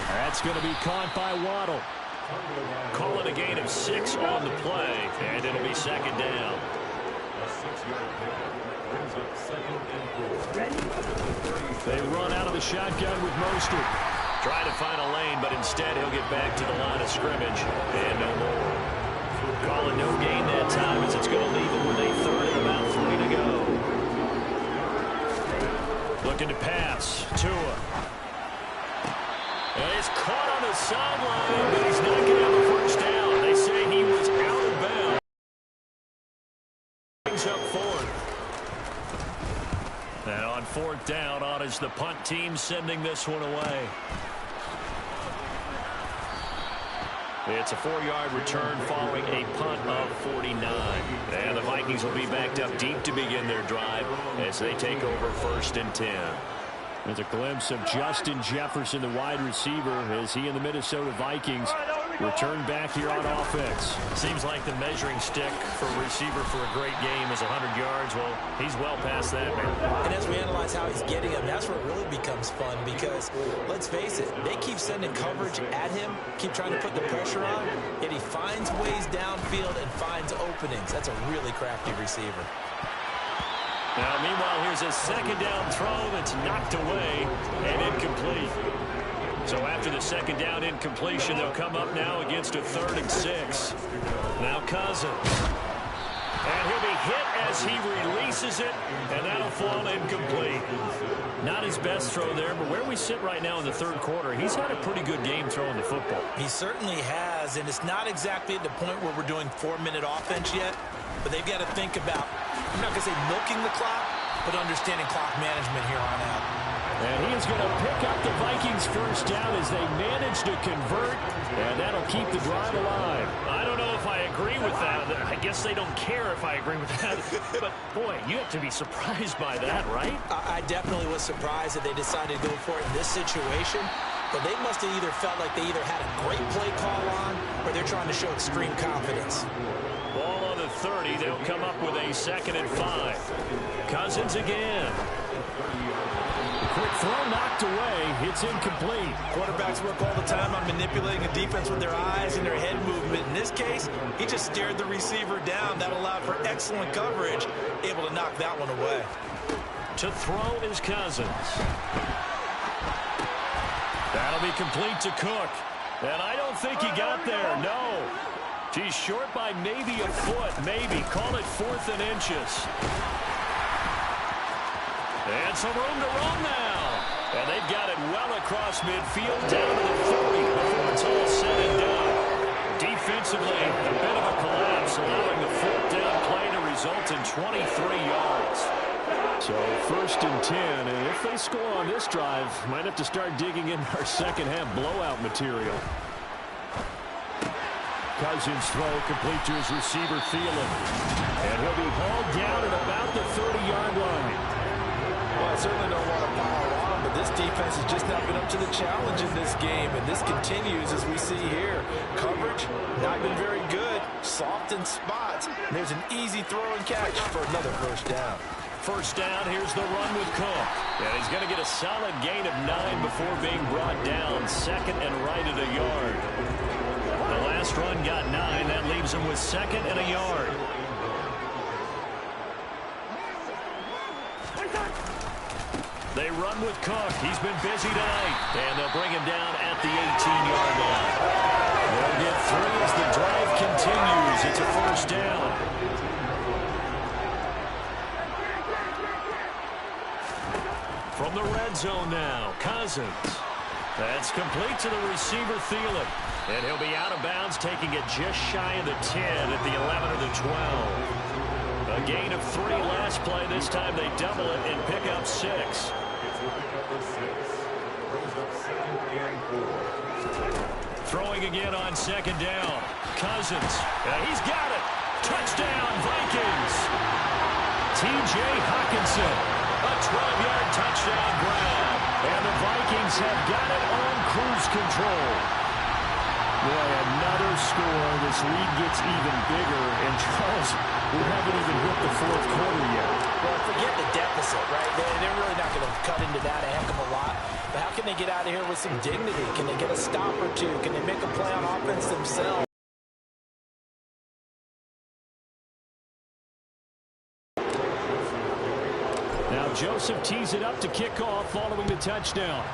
That's going to be caught by Waddle. Call it a gain of 6 on the play, and it'll be 2nd down. They run out of the shotgun with Mostert. Trying to find a lane, but instead he'll get back to the line of scrimmage. And no more. Call it no gain that time as it's going to leave him with a 3rd and about 3 to go. Looking to pass. Tua. And he's caught on the sideline, but he's not going to have a first down. They say he was out of bounds. down on as the punt team sending this one away. It's a 4-yard return following a punt of 49. And the Vikings will be backed up deep to begin their drive as they take over 1st and 10.
There's a glimpse of Justin Jefferson, the wide receiver, as he and the Minnesota Vikings return back here on offense.
Seems like the measuring stick for a receiver for a great game is 100 yards. Well, he's well past that now.
And as we analyze how he's getting them, that's where it really becomes fun because, let's face it, they keep sending coverage at him, keep trying to put the pressure on, yet he finds ways downfield and finds openings. That's a really crafty receiver.
Now, meanwhile, here's a 2nd down throw that's knocked away and incomplete. So after the 2nd down incompletion, they'll come up now against a 3rd and 6. Now Cousins. And he'll be hit as he releases it, and that'll fall incomplete. Not his best throw there, but where we sit right now in the 3rd quarter, he's had a pretty good game throwing the football.
He certainly has, and it's not exactly at the point where we're doing 4-minute offense yet, but they've got to think about, I'm not going to say milking the clock, but understanding clock management here on out.
And he is going to pick up the Vikings 1st down as they manage to convert, and that'll keep the drive alive.
I don't know if I agree with that. I guess they don't care if I agree with that. But, boy, you have to be surprised by that, right?
I definitely was surprised that they decided to go for it in this situation, but they must have either felt like they either had a great play call on or they're trying to show extreme confidence.
Ball on the 30. They'll come up with a 2nd and 5. Cousins again.
Quick throw knocked away. It's incomplete.
Quarterbacks work all the time on manipulating a defense with their eyes and their head movement. In this case, he just stared the receiver down. That allowed for excellent coverage. Able to knock that one away.
To throw is Cousins. That'll be complete to Cook. And I don't think he got there. No. He's short by maybe a foot. Maybe. Call it 4th and inches. And some room to run now. And they've got it well across midfield down to the 30 before it's all said and done. Defensively, a bit of a collapse, allowing the 4th down play to result in 23 yards.
So 1st and 10, and if they score on this drive, might have to start digging in our 2nd half blowout material. Cousins throw complete to his receiver, Thielen. And he'll be hauled down at about the 30-yard line.
Well, I certainly don't want to pile on, but this defense has just not been up to the challenge in this game, and this continues as we see here. Coverage, not been very good, soft in spots. And there's an easy throw and catch for another 1st down.
1st down, here's the run with Cook. And he's going to get a solid gain of 9 before being brought down, 2nd and right at a yard. The last run got 9. That leaves him with 2nd and a yard. They run with Cook. He's been busy tonight. And they'll bring him down at the 18-yard line. They'll get 3 as the drive continues. It's a 1st down. From the red zone now, Cousins. That's complete to the receiver, Thielen. And he'll be out of bounds, taking it just shy of the 10 at the 11 or the 12. A gain of 3 last play. This time they double it and pick up 6. Throwing again on 2nd down. Cousins. He's got it. Touchdown, Vikings. T.J. Hockenson. A 12-yard touchdown grab. And the Vikings have got it on cruise control. Boy, another score. This lead gets even bigger. And Charles, we haven't even hit the 4th quarter yet.
Well, forget the deficit, right? They're really not going to cut into that a heck of a lot. But how can they get out of here with some dignity? Can they get a stop or two? Can they make a play on offense themselves?
Now Joseph tees it up to kick off following the touchdown.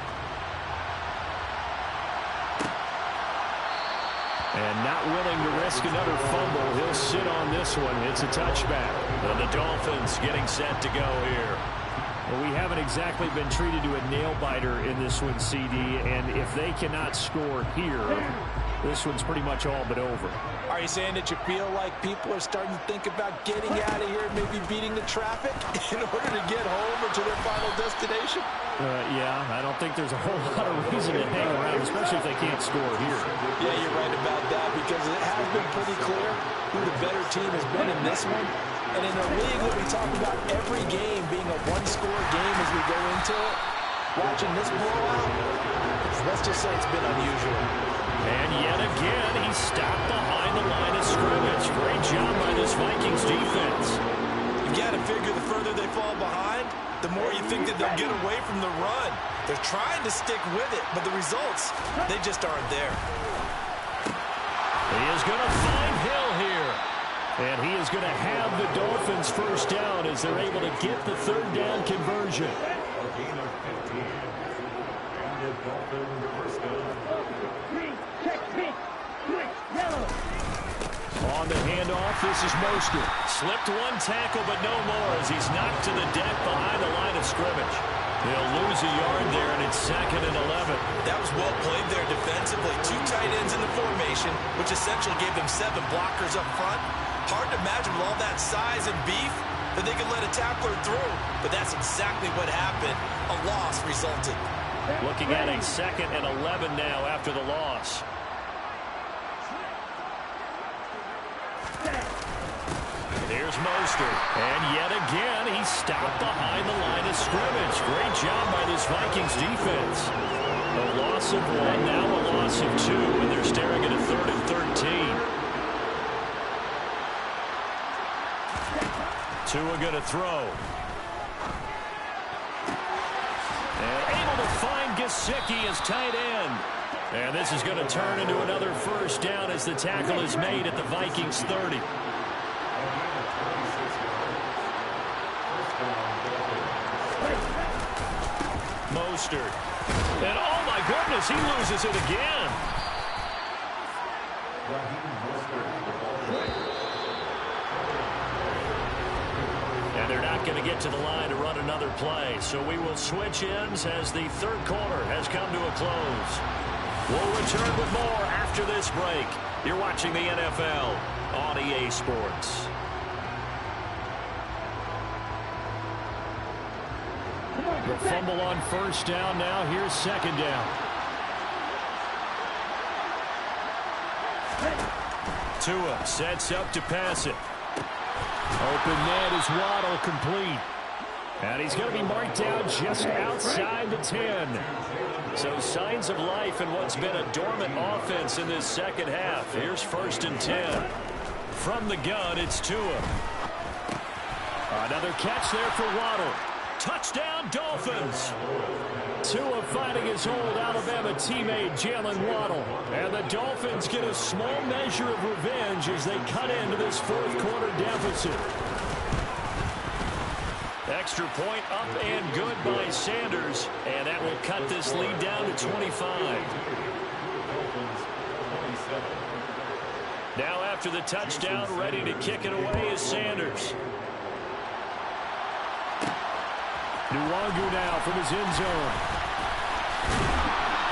And not willing to risk another fumble. He'll sit on this one. It's a touchback.
And the Dolphins getting set to go here.
Well, we haven't exactly been treated to a nail-biter in this one, CD. And if they cannot score here, this one's pretty much all but over.
Are you saying that you feel like people are starting to think about getting out of here and maybe beating the traffic in order to get home or to their final destination?
Yeah, I don't think there's a whole lot of reason to hang around, especially if they can't score here.
Yeah, you're right about that, because it has been pretty clear who the better team has been in this one. And in a league that we talk about every game being a one-score game as we go into it, watching this blowout, let's just say it's been unusual.
And yet again, he's stopped behind the line of scrimmage. Great job by this Vikings defense.
You got to figure the further they fall behind, the more you think that they'll get away from the run. They're trying to stick with it, but the results, they just aren't there.
He is going to find Hill here. And he is going to have the Dolphins first down as they're able to get the third down conversion. On the handoff, this is Mostert. Slipped one tackle, but no more as he's knocked to the deck behind the line of scrimmage. He'll lose a yard there, and it's 2nd and 11.
That was well played there defensively. 2 tight ends in the formation, which essentially gave them 7 blockers up front. Hard to imagine with all that size and beef that they could let a tackler through, but that's exactly what happened. A loss resulted.
Looking at a 2nd and 11 now after the loss. Here's Mostert. And yet again, he's stopped behind the line of scrimmage. Great job by this Vikings defense. A loss of 1, now a loss of 2, and they're staring at a 3rd and 13. Tua going to throw. And able to find Gesicki as tight end. And this is going to turn into another first down as the tackle is made at the Vikings 30. Mostert. And oh my goodness, he loses it again. And they're not going to get to the line to run another play. So we will switch ends as the third quarter has come to a close. We'll return with more after this break. You're watching the NFL on EA Sports. The fumble on first down now. Here's 2nd down. Tua sets up to pass it. Open net is Waddle, complete. And he's going to be marked down just outside the 10. So signs of life in what's been a dormant offense in this second half. Here's 1st and 10. From the gun, it's Tua. Another catch there for Waddle. Touchdown, Dolphins. Tua fighting his old Alabama teammate, Jalen Waddle. And the Dolphins get a small measure of revenge as they cut into this 4th quarter deficit. Extra point up and good by Sanders. And that will cut this lead down to 25. Now after the touchdown, ready to kick it away is Sanders. Nwangu now from his end zone.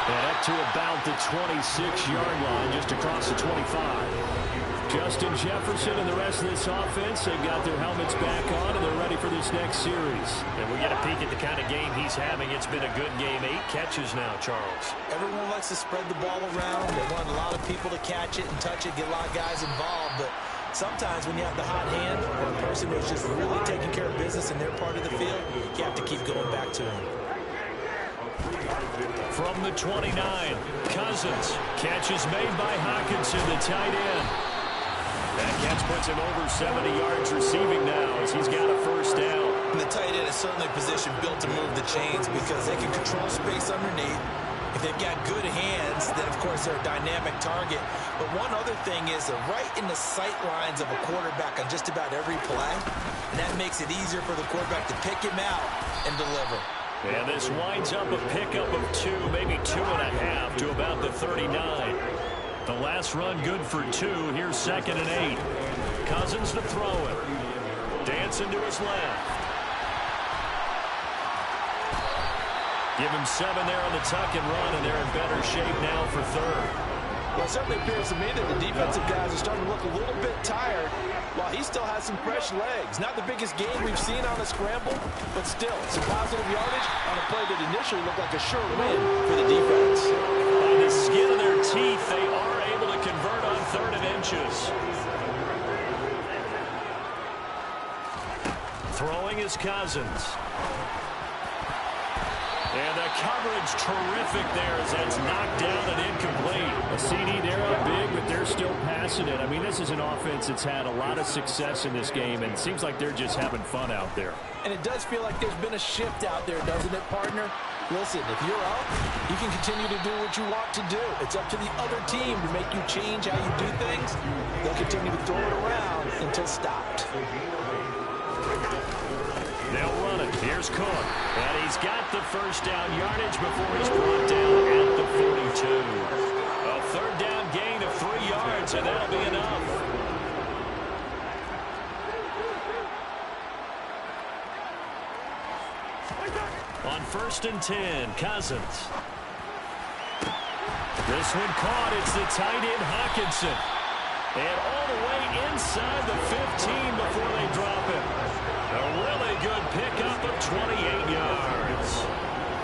And up to about the 26-yard line, just across the 25. Justin Jefferson and the rest of this offense, they've got their helmets back on, and they're ready for this next series. And we get a peek at the kind of game he's having. It's been a good game. 8 catches now, Charles.
Everyone likes to spread the ball around. They want a lot of people to catch it and touch it, get a lot of guys involved. But sometimes when you have the hot hand or a person who's just really taking care of business in their part of the field, you have to keep going back to them.
From the 29, Cousins. Catch is made by Hockenson, the tight end. That catch puts him over 70 yards receiving now as he's got a first down.
And the tight end is certainly a position built to move the chains because they can control space underneath. If they've got good hands, then, of course, they're a dynamic target. But one other thing is they're right in the sight lines of a quarterback on just about every play. And that makes it easier for the quarterback to pick him out and deliver.
And this winds up a pickup of 2, maybe 2.5 to about the 39. The last run good for 2. Here's 2nd and 8. Cousins to throw it. Dancing to his left. Give him 7 there on the tuck and run, and they're in better shape now for 3rd.
Well, it certainly appears to me that the defensive guys are starting to look a little bit tired while he still has some fresh legs. Not the biggest game we've seen on a scramble, but still some positive yardage on a play that initially looked like a sure win for the defense.
By the skin of their teeth, they are able to convert on 3rd and inches. Throwing is Cousins. And the coverage terrific there as that's knocked down and incomplete.
A CD, they're up big, but they're still passing it. I mean, this is an offense that's had a lot of success in this game, and it seems like they're just having fun out there.
And it does feel like there's been a shift out there, doesn't it, partner? Listen, if you're up, you can continue to do what you want to do. It's up to the other team to make you change how you do things. They'll continue to throw it around until stopped.
They'll run it. Here's Cook. And he's got the first down yardage before he's brought down at the 42. A 3rd down gain of 3 yards, and that'll be enough. On 1st and 10, Cousins. This one caught. It's the tight end, Hawkinson. And all the way inside the 15 before they drop it. A really good pickup of 28 yards.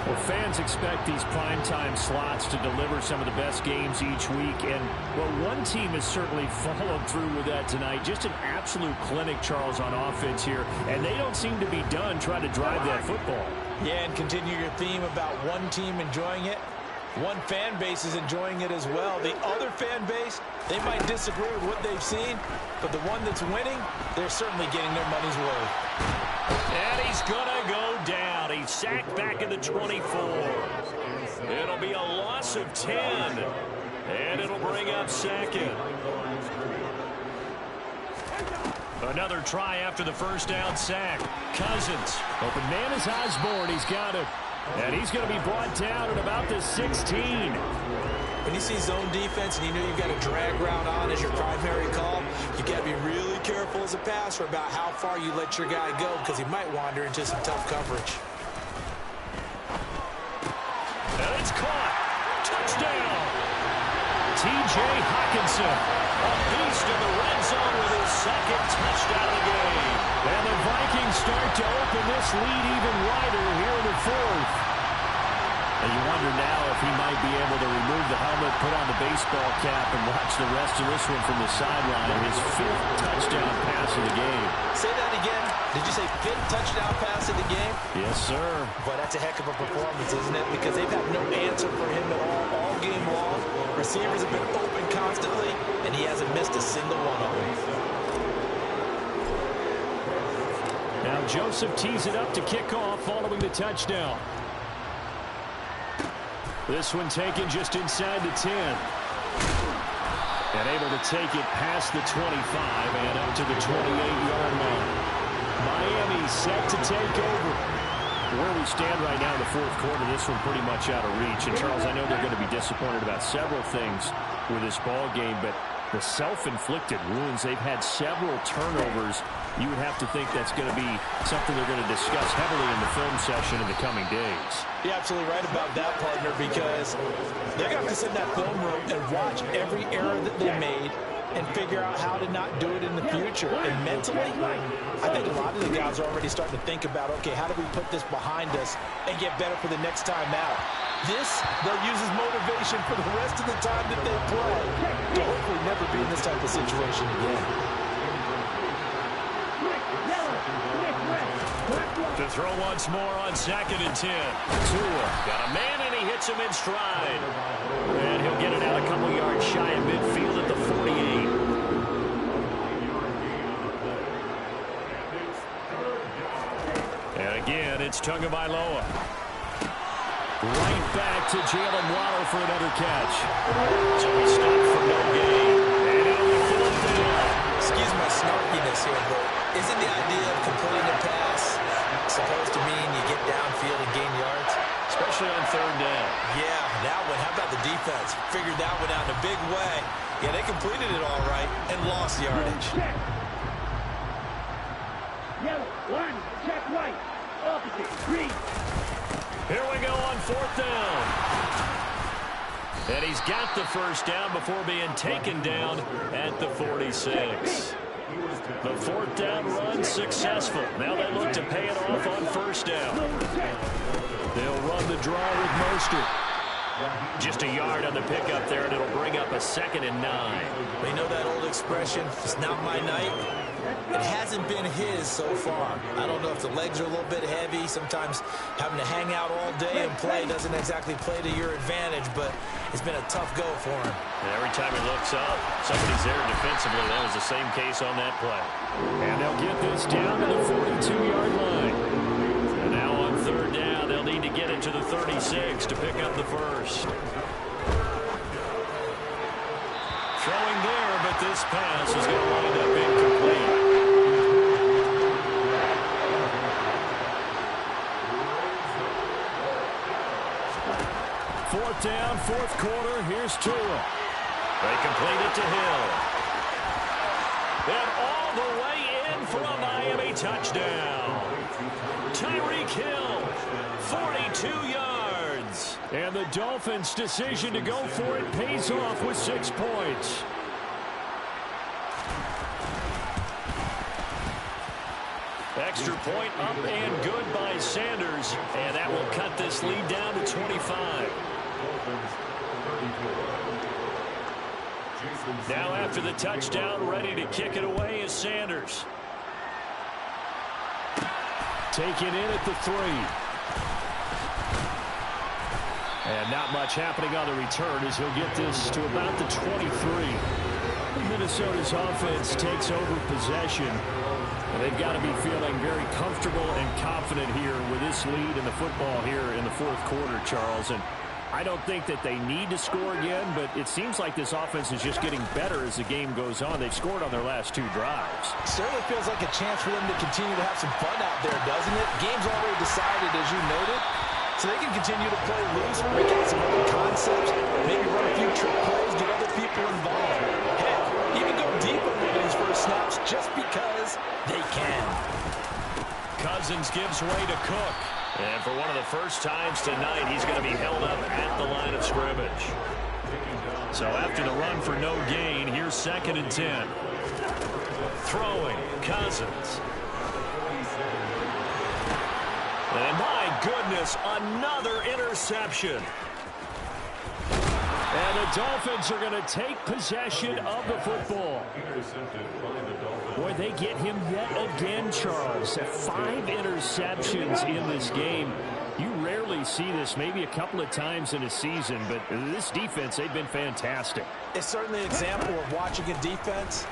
Well, fans expect these primetime slots to deliver some of the best games each week. And, well, one team has certainly followed through with that tonight. Just an absolute clinic, Charles, on offense here. And they don't seem to be done trying to drive that football.
Yeah, and continue your theme about one team enjoying it. One fan base is enjoying it as well. The other fan base, they might disagree with what they've seen, but the one that's winning, they're certainly getting their money's worth.
And he's going to go down. He's sacked back at the 24. It'll be a loss of 10, and it'll bring up 2nd. Another try after the first down sack. Cousins.
Open man is Osborne. He's got it. And he's going to be brought down at about the 16.
When you see zone defense and you know you've got a drag route on as your primary call, you got to be really careful as a passer about how far you let your guy go because he might wander into some tough coverage.
And it's caught. Touchdown. T.J. Hawkinson, a beast in the red zone with his 2nd touchdown of the game.
And the Vikings start to open this lead even wider here in the 4th. And you wonder now if he might be able to remove the helmet, put on the baseball cap, and watch the rest of this one from the sideline. His 5th touchdown pass of the game.
Say that again. Did you say 5th touchdown pass of the game?
Yes, sir.
Boy, that's a heck of a performance, isn't it? Because they've had no answer for him at all game long. Receivers have been open constantly, and he hasn't missed a single one of them.
Now Joseph tees it up to kick off following the touchdown. This one taken just inside the 10. And able to take it past the 25 and up to the 28-yard line. Miami set to take over. Where we stand right now in the 4th quarter, this one pretty much out of reach. And, Charles, I know they're going to be disappointed about several things with this ball game, but the self-inflicted wounds, they've had several turnovers. You would have to think that's going to be something they're going to discuss heavily in the film session in the coming days.
You're absolutely right about that, partner, because they're going to have to sit in that film room and watch every error that they made and figure out how to not do it in the future. And mentally, I think a lot of the guys are already starting to think about, okay, how do we put this behind us and get better for the next time out? This, they'll use as motivation for the rest of the time that they play to hopefully never be in this type of situation again.
To throw once more on 2nd and 10. Tua got a man, and he hits him in stride. And he'll get it out a couple yards shy of midfield at the 48. And again, it's Tagovailoa. Right back to Jalen Waddle for another catch. So he stopped for no gain. And it'll be 4th down.
Excuse my snarkiness here, but isn't the idea of completing a pass supposed to mean you get downfield and gain yards?
Especially on 3rd down.
Yeah, that one. How about the defense? Figured that one out in a big way. Yeah, they completed it all right and lost yardage.
Yellow, 1, check right. Opposite, 3.
Here we go on 4th down. And he's got the first down before being taken down at the 46. The fourth down run successful. Now they look to pay it off on first down. They'll run the draw with Mostert. Just a yard on the pickup there, and it'll bring up a 2nd and 9.
We know that old expression, it's not my night. It hasn't been his so far. I don't know if the legs are a little bit heavy. Sometimes having to hang out all day and play doesn't exactly play to your advantage, but it's been a tough go for him.
And every time he looks up, somebody's there defensively. That was the same case on that play.
And they'll get this down to the 42-yard line.
And now on third down, they'll need to get it to the 36 to pick up the first. Throwing there, but this pass is going to wind up incomplete. Fourth down, fourth quarter. Here's Tua. They complete it to Hill. And all the way in for a Miami touchdown. Tyreek Hill, 42 yards.
And the Dolphins' decision to go for it pays off with 6 points.
Extra point up and good by Sanders. And that will cut this lead down to 25. Now after the touchdown, ready to kick it away is Sanders.
Taken in at the 3. And not much happening on the return as he'll get this to about the 23. Minnesota's offense takes over possession. And they've got to be feeling very comfortable and confident here with this lead in the football here in the fourth quarter, Charles. And I don't think that they need to score again, but it seems like this offense is just getting better as the game goes on. They've scored on their last 2 drives.
Certainly feels like a chance for them to continue to have some fun out there, doesn't it? Game's already decided, as you noted. So they can continue to play loose, break out some other concepts, maybe run a few trick plays, get other people involved. Heck, even go deep on one of these first snaps just because they can.
Cousins gives way to Cook. And for one of the first times tonight, he's going to be held up at the line of scrimmage. So after the run for no gain, here's 2nd and 10. Throwing, Cousins. And my goodness, another interception.
And the Dolphins are going to take possession of the football. Boy, they get him yet again, Charles. 5 interceptions in this game. You rarely see this, maybe a couple of times in a season, but this defense, they've been fantastic.
It's certainly an example of watching a defense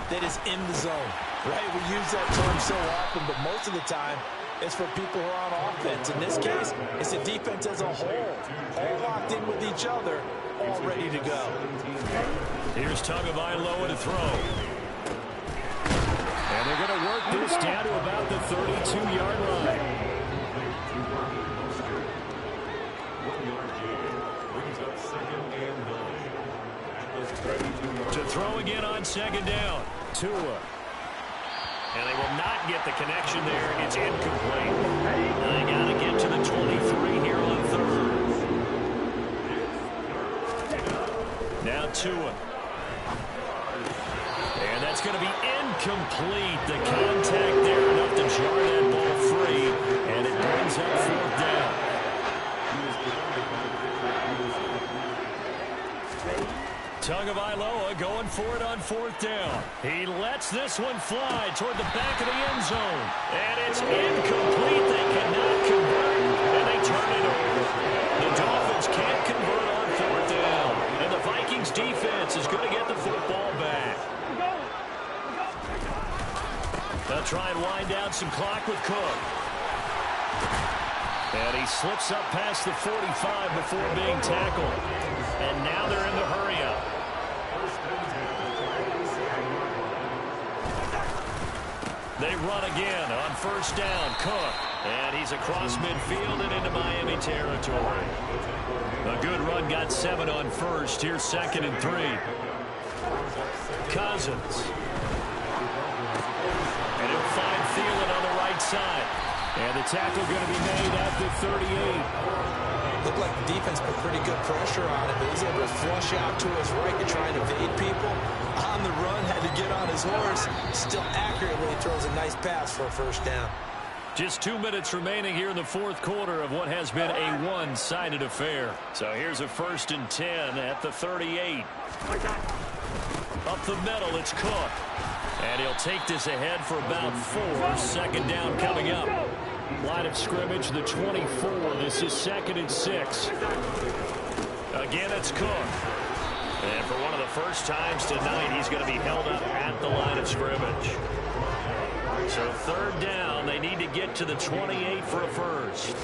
that is in the zone, right? We use that term so often, but most of the time, it's for people who are on offense. In this case, it's a defense as a whole, all locked in with each other, all ready to go.
Here's Tagovailoa to throw.
And they're going to work this down to about the 32-yard line.
To throw again on 2nd down.
Tua.
And they will not get the connection there. It's incomplete. They got to get to the 23 here on 3rd. Now Tua. And that's going to be incomplete. The contact there enough to jar that ball free. And it brings up 4th down. Tagovailoa going for it on 4th down. He lets this one fly toward the back of the end zone. And it's incomplete. They cannot convert. And they turn it over. The Dolphins can't convert on 4th down. And the Vikings defense is going to get the football back. They'll try and wind down some clock with Cook. And he slips up past the 45 before being tackled. And now they're in the hurry-up. They run again on 1st down. Cook. And he's across midfield and into Miami territory. A good run, got 7 on 1st. Here's 2nd and 3. Cousins. And he'll find Thielen on the right side.
And the tackle going to be made at the 38.
Looked like the defense put pretty good pressure on him, but he's able to flush out to his right to try and evade people. On the run, had to get on his horse. Still accurately throws a nice pass for a first down.
Just 2 minutes remaining here in the fourth quarter of what has been a one-sided affair. So here's a 1st and 10 at the 38. Up the middle, it's Cook. And he'll take this ahead for about 4. Second down coming up.
Line of scrimmage, the 24. This is 2nd and 6.
Again, it's Cook. And for one of the first times tonight, he's going to be held up at the line of scrimmage. So 3rd down, they need to get to the 28 for a first.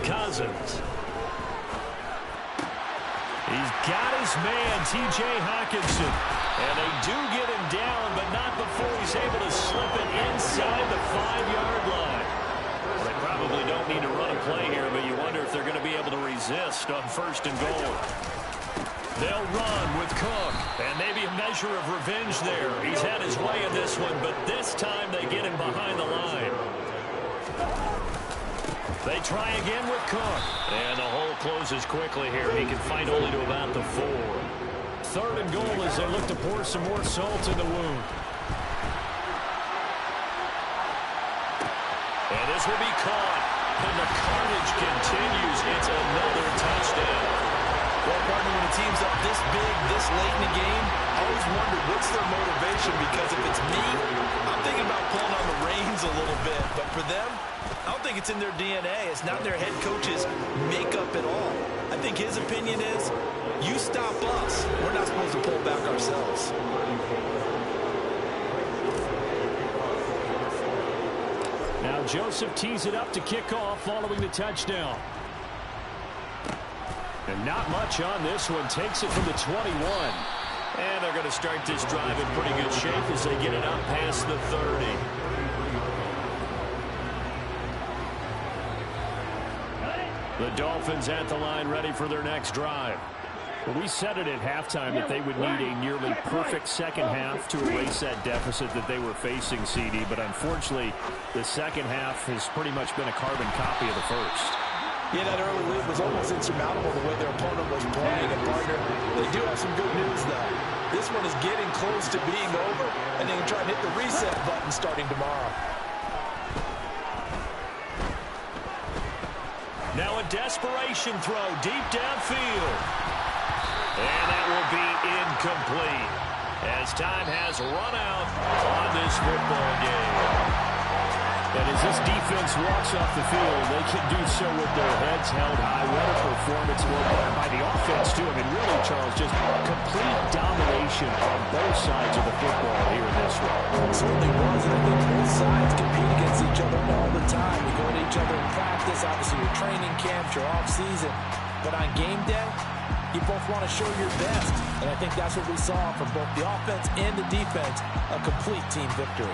Cousins. He's got his man, T.J. Hawkinson. And they do get him down, but not before he's able to slip it inside the 5-yard line. Well, they probably don't need to run a play here, but you wonder if they're going to be able to resist on 1st and goal. They'll run with Cook, and maybe a measure of revenge there. He's had his way in this one, but this time they get him behind the line. They try again with Cook, and the hole closes quickly here. He can find only to about the 4.
3rd and goal as they look to pour some more salt in the wound.
And this will be caught, and the carnage continues. It's another touchdown.
Well, partner, when a team's up this big, this late in the game, I always wonder what's their motivation, because if it's me, I'm thinking about pulling on the reins a little bit. But for them, I don't think it's in their DNA. It's not their head coach's makeup at all. I think his opinion is, you stop us. We're not supposed to pull back ourselves.
Now Joseph tees it up to kick off following the touchdown. And not much on this one. Takes it from the 21.
And they're going to start this drive in pretty good shape as they get it up past the 30. The Dolphins at the line, ready for their next drive.
Well, we said it at halftime that they would need a nearly perfect second half to erase that deficit that they were facing, CD. But unfortunately, the second half has pretty much been a carbon copy of the first.
Yeah, that early lead was almost insurmountable the way their opponent was playing. And, partner, they do have some good news, though. This one is getting close to being over, and they can try and hit the reset button starting tomorrow.
Now a desperation throw deep downfield. And that will be incomplete as time has run out on this football game.
And as this defense walks off the field, they can do so with their heads held high. What a performance by the offense, too. I mean, really, Charles, just complete domination on both sides of the football here in this one.
It certainly was, and I think both sides compete against each other all the time. You go to each other in practice, obviously your training camps, your off-season. But on game day, you both want to show your best. And I think that's what we saw from both the offense and the defense, a complete team victory.